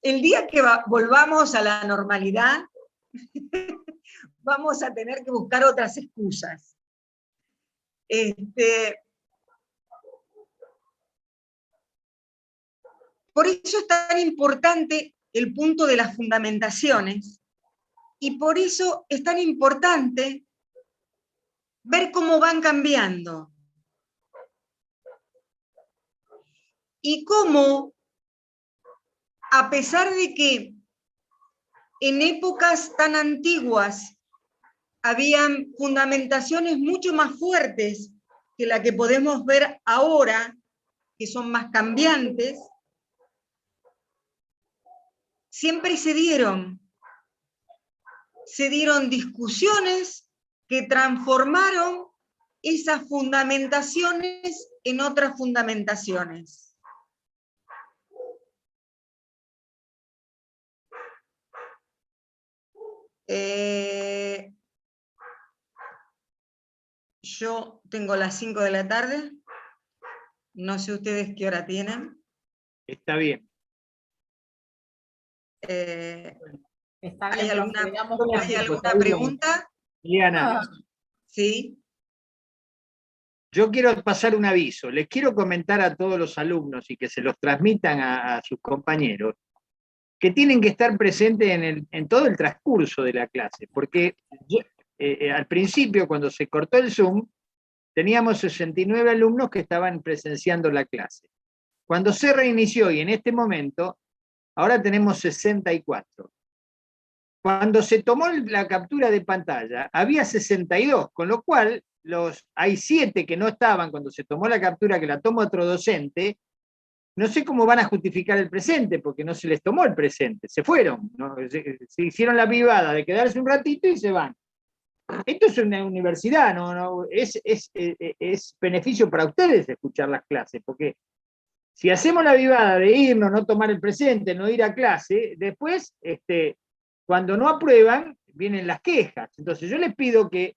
El día que volvamos a la normalidad, vamos a tener que buscar otras excusas. Por eso es tan importante el punto de las fundamentaciones, y por eso es tan importante ver cómo van cambiando. Y cómo, a pesar de que en épocas tan antiguas habían fundamentaciones mucho más fuertes que la que podemos ver ahora, que son más cambiantes, siempre se dieron discusiones que transformaron esas fundamentaciones en otras fundamentaciones. Yo tengo las 5 de la tarde, no sé ustedes qué hora tienen. Está bien. Está ¿Hay bien, alguna pregunta? Liliana, Sí. yo quiero pasar un aviso. Les quiero comentar a todos los alumnos y que se los transmitan a sus compañeros que tienen que estar presentes en todo el transcurso de la clase, porque al principio, cuando se cortó el Zoom, teníamos 69 alumnos que estaban presenciando la clase. Cuando se reinició, y en este momento, ahora tenemos 64. Cuando se tomó la captura de pantalla, había 62, con lo cual hay 7 que no estaban cuando se tomó la captura, que la tomó otro docente. No sé cómo van a justificar el presente, porque no se les tomó el presente, se fueron, ¿no? Se hicieron la vivada de quedarse un ratito y se van. Esto es una universidad, es beneficio para ustedes escuchar las clases, porque si hacemos la vivada de irnos, no tomar el presente, no ir a clase, después, cuando no aprueban, vienen las quejas. Entonces yo les pido que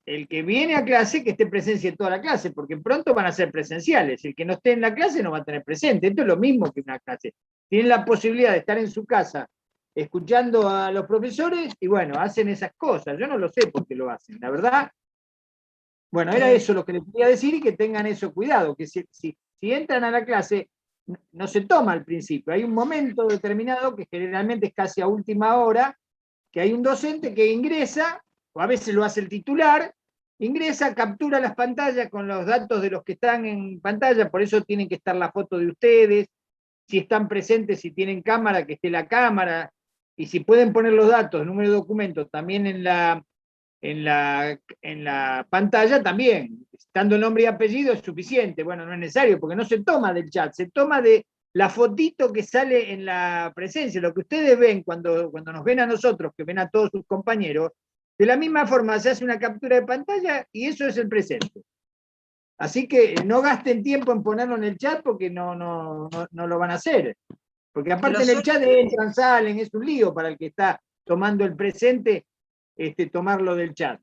el que viene a clase, que esté presencia en toda la clase, porque pronto van a ser presenciales. El que no esté en la clase no va a tener presente. Esto es lo mismo que una clase. Tienen la posibilidad de estar en su casa escuchando a los profesores y bueno, hacen esas cosas. Yo no lo sé por qué lo hacen, la verdad. Bueno, era eso lo que les quería decir y que tengan eso cuidado, que si entran a la clase, no se toma al principio. Hay un momento determinado que generalmente es casi a última hora, que hay un docente que ingresa, o a veces lo hace el titular, ingresa, captura las pantallas con los datos de los que están en pantalla, por eso tienen que estar la foto de ustedes, si están presentes, si tienen cámara, que esté la cámara, y si pueden poner los datos, número de documento, también en la pantalla, también, estando el nombre y apellido es suficiente. Bueno, no es necesario, porque no se toma del chat, se toma de la fotito que sale en la presencia, lo que ustedes ven cuando nos ven a nosotros, que ven a todos sus compañeros, de la misma forma se hace una captura de pantalla y eso es el presente. Así que no gasten tiempo en ponerlo en el chat porque no lo van a hacer. Porque aparte en el chat entran, salen, es un lío para el que está tomando el presente, tomarlo del chat.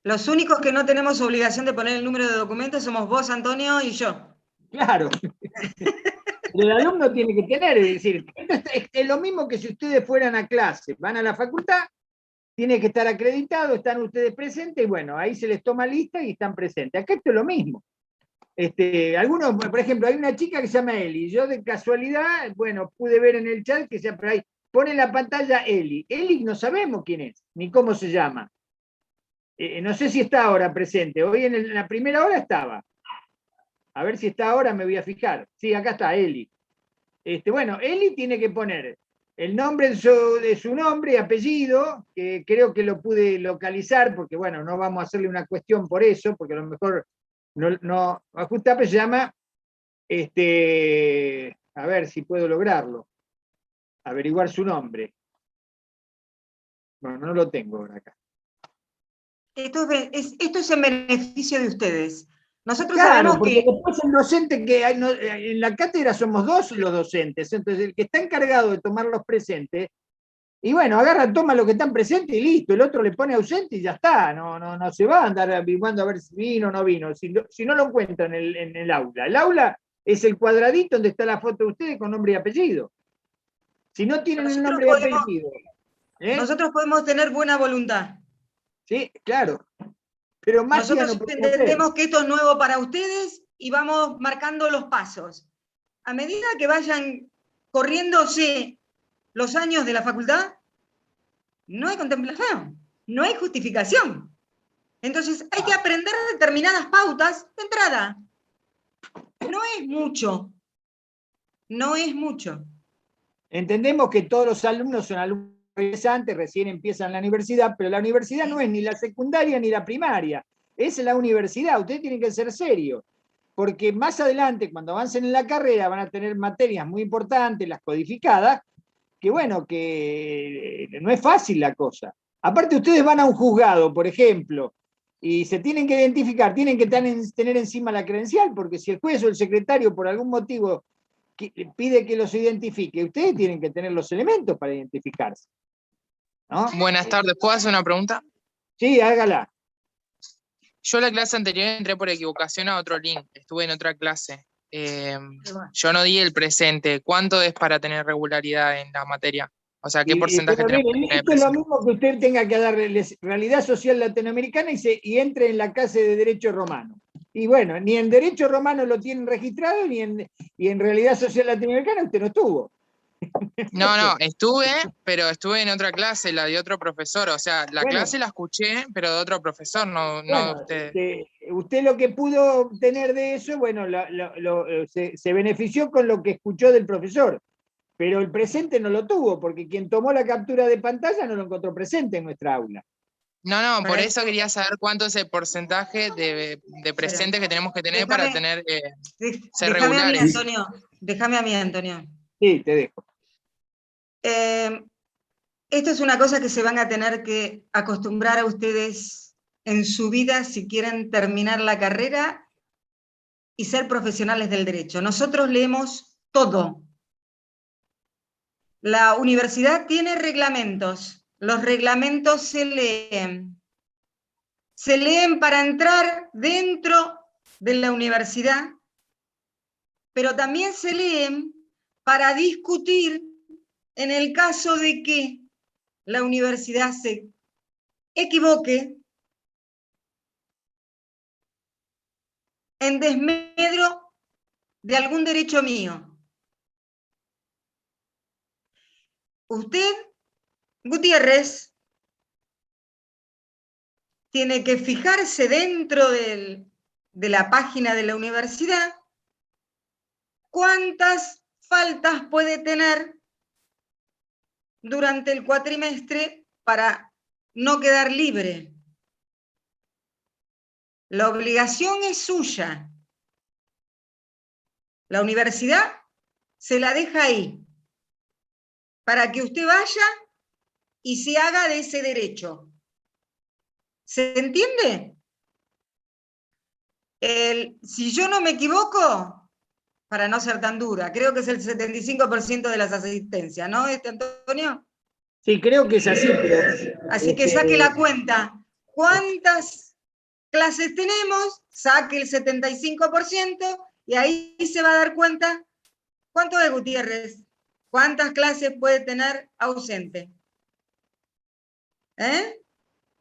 Los únicos que no tenemos obligación de poner el número de documento somos vos, Antonio, y yo. Claro. El alumno tiene que tener, es decir, es lo mismo que si ustedes fueran a clase, van a la facultad, tiene que estar acreditado, están ustedes presentes, y bueno, ahí se les toma lista y están presentes. Acá esto es lo mismo. Algunos, por ejemplo, hay una chica que se llama Eli, yo de casualidad, bueno, pude ver en el chat que se por ahí, pone en la pantalla Eli. Eli no sabemos quién es, ni cómo se llama. No sé si está ahora presente, hoy en la primera hora estaba. A ver si está ahora, me voy a fijar. Sí, acá está, Eli. Bueno, Eli tiene que poner el nombre de su nombre y apellido, que creo que lo pude localizar, porque bueno, no vamos a hacerle una cuestión por eso, porque a lo mejor no Ajustape se llama, a ver si puedo lograrlo, averiguar su nombre. Bueno, no lo tengo ahora acá. Esto es en beneficio de ustedes. Nosotros Claro, sabemos porque que... después el docente que hay, en la cátedra somos dos los docentes, entonces el que está encargado de tomar los presentes, y bueno, agarra, toma lo que están presentes y listo, el otro le pone ausente y ya está, no se va a andar averiguando a ver si vino o no vino, si no lo encuentran en el aula. El aula es el cuadradito donde está la foto de ustedes con nombre y apellido. Si no tienen el nombre y apellido. Nosotros podemos tener buena voluntad. Sí, claro. Pero más nosotros no entendemos que esto es nuevo para ustedes y vamos marcando los pasos. A medida que vayan corriéndose los años de la facultad, no hay contemplación, no hay justificación. Entonces hay que aprender determinadas pautas de entrada. No es mucho. No es mucho. Entendemos que todos los alumnos son alumnos regresantes, recién empiezan la universidad, pero la universidad no es ni la secundaria ni la primaria, es la universidad. Ustedes tienen que ser serios, porque más adelante, cuando avancen en la carrera, van a tener materias muy importantes, las codificadas, que bueno, que no es fácil la cosa. Aparte, ustedes van a un juzgado, por ejemplo, y se tienen que identificar, tienen que tener encima la credencial, porque si el juez o el secretario por algún motivo pide que los identifique, ustedes tienen que tener los elementos para identificarse, ¿no? Buenas tardes, ¿puedo hacer una pregunta? Sí, hágala. Yo la clase anterior entré por equivocación a otro link, estuve en otra clase. Yo no di el presente. ¿Cuánto es para tener regularidad en la materia? O sea, ¿qué porcentaje tenemos que tener? Esto es lo mismo que usted tenga que darle realidad social latinoamericana y entre en la clase de Derecho Romano. Y bueno, ni en Derecho Romano lo tienen registrado, y en realidad social latinoamericana usted no estuvo. No, pero estuve en otra clase, la de otro profesor. O sea, la clase la escuché, pero de otro profesor, no usted. Usted lo que pudo obtener de eso, bueno, se benefició con lo que escuchó del profesor. Pero el presente no lo tuvo, porque quien tomó la captura de pantalla no lo encontró presente en nuestra aula. No, por eso quería saber cuánto es el porcentaje de presentes que tenemos que tener para tener ser regulares. Déjame a mí, Antonio. Sí, te dejo. Esto es una cosa que se van a tener que acostumbrar a ustedes en su vida si quieren terminar la carrera y ser profesionales del derecho. Nosotros leemos todo. La universidad tiene reglamentos. Los reglamentos se leen. Se leen para entrar dentro de la universidad, pero también se leen para discutir en el caso de que la universidad se equivoque en desmedro de algún derecho mío. Usted, Gutiérrez, tiene que fijarse dentro de la página de la universidad cuántas faltas puede tener durante el cuatrimestre para no quedar libre. La obligación es suya. La universidad se la deja ahí, para que usted vaya y se haga de ese derecho. ¿Se entiende? Si yo no me equivoco, para no ser tan dura, creo que es el 75% de las asistencias, ¿no, Antonio? Sí, creo que es así, pero... Así que saque la cuenta. ¿Cuántas clases tenemos? Saque el 75% y ahí se va a dar cuenta. ¿Cuánto es, Gutiérrez? ¿Cuántas clases puede tener ausente?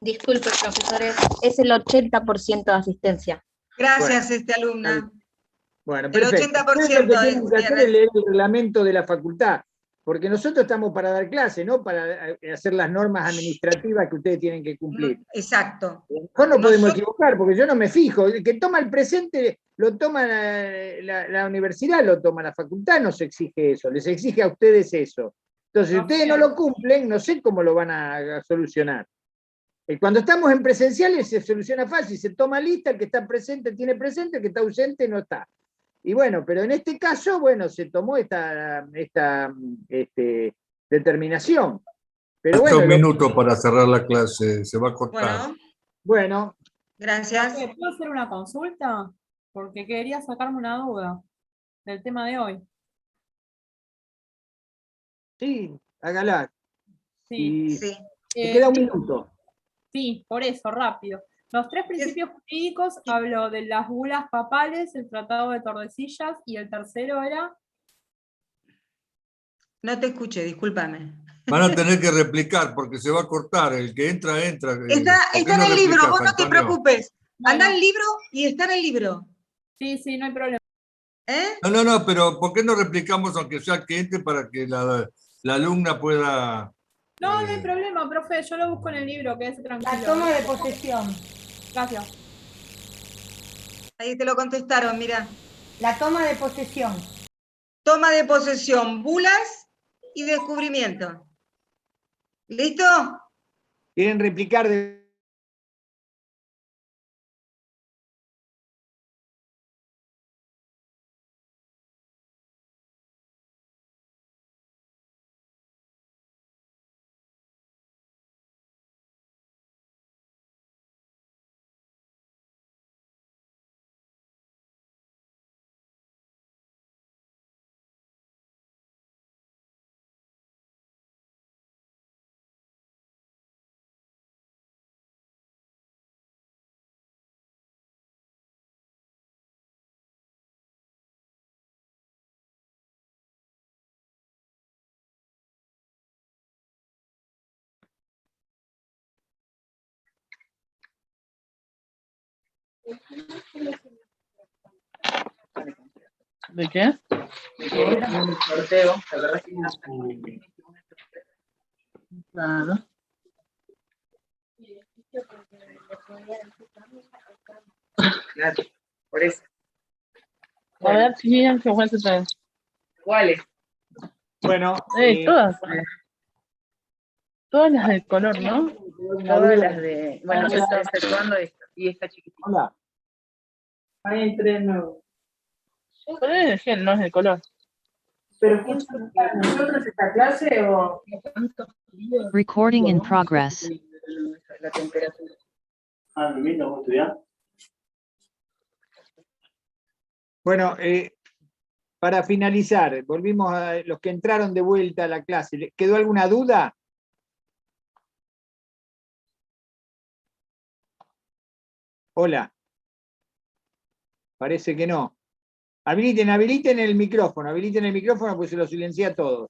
Disculpe, profesores, es el 80% de asistencia. Gracias, alumna. Bueno, El perfecto. 80% Ustedes lo que tienen que hacer Gutiérrez. es leer el reglamento de la facultad, porque nosotros estamos para dar clase, no para hacer las normas administrativas que ustedes tienen que cumplir. Exacto. Mejor no podemos equivocar, porque yo no me fijo. El que toma el presente lo toma la universidad, lo toma la facultad, no se exige eso, les exige a ustedes eso. Entonces, si ustedes no lo cumplen, no sé cómo lo van a solucionar. Cuando estamos en presenciales se soluciona fácil, se toma lista, el que está presente tiene presente, el que está ausente no está. Y bueno, pero en este caso, bueno, se tomó esta determinación. Pero Hasta bueno, un minuto para cerrar la clase, se va a cortar. Bueno. Gracias. ¿Puedo hacer una consulta? Porque quería sacarme una duda del tema de hoy. Sí, hágala. Sí. Sí. Te queda un minuto. Sí, por eso, rápido. Los tres principios jurídicos, hablo de las bulas papales, el Tratado de Tordesillas, y el tercero era... No te escuché, discúlpame. Van a tener que replicar porque se va a cortar. El que entra, entra. Está en el libro, vos no te preocupes. Bueno. Anda al libro y está en el libro. Sí, no hay problema. No, pero ¿por qué no replicamos aunque sea que entre para que la alumna pueda... No hay problema, profe, yo lo busco en el libro, quédese tranquilo. La toma de posesión. Gracias. Ahí te lo contestaron, mira. La toma de posesión. Toma de posesión, bulas y descubrimiento. ¿Listo? ¿Quieren replicar de... ¿De qué? Un sorteo, la verdad que Claro. claro, por eso. A ver, sí, ¿qué cuánto traen? ¿Cuáles? Bueno, todas. Todas las del color, ¿no? Todas las de. Bueno, yo estoy exceptuando esta y esta chiquitita. hola. Hay tres nuevos. Pero es de gel, no es de color. ¿Pero quién son nosotros esta clase o...? Recording in progress. La temperatura. ¿Viviendo vos estudiar? Bueno, para finalizar, volvimos a los que entraron de vuelta a la clase. ¿Quedó alguna duda? Hola. Parece que no. Habiliten el micrófono, pues se lo silencia a todos.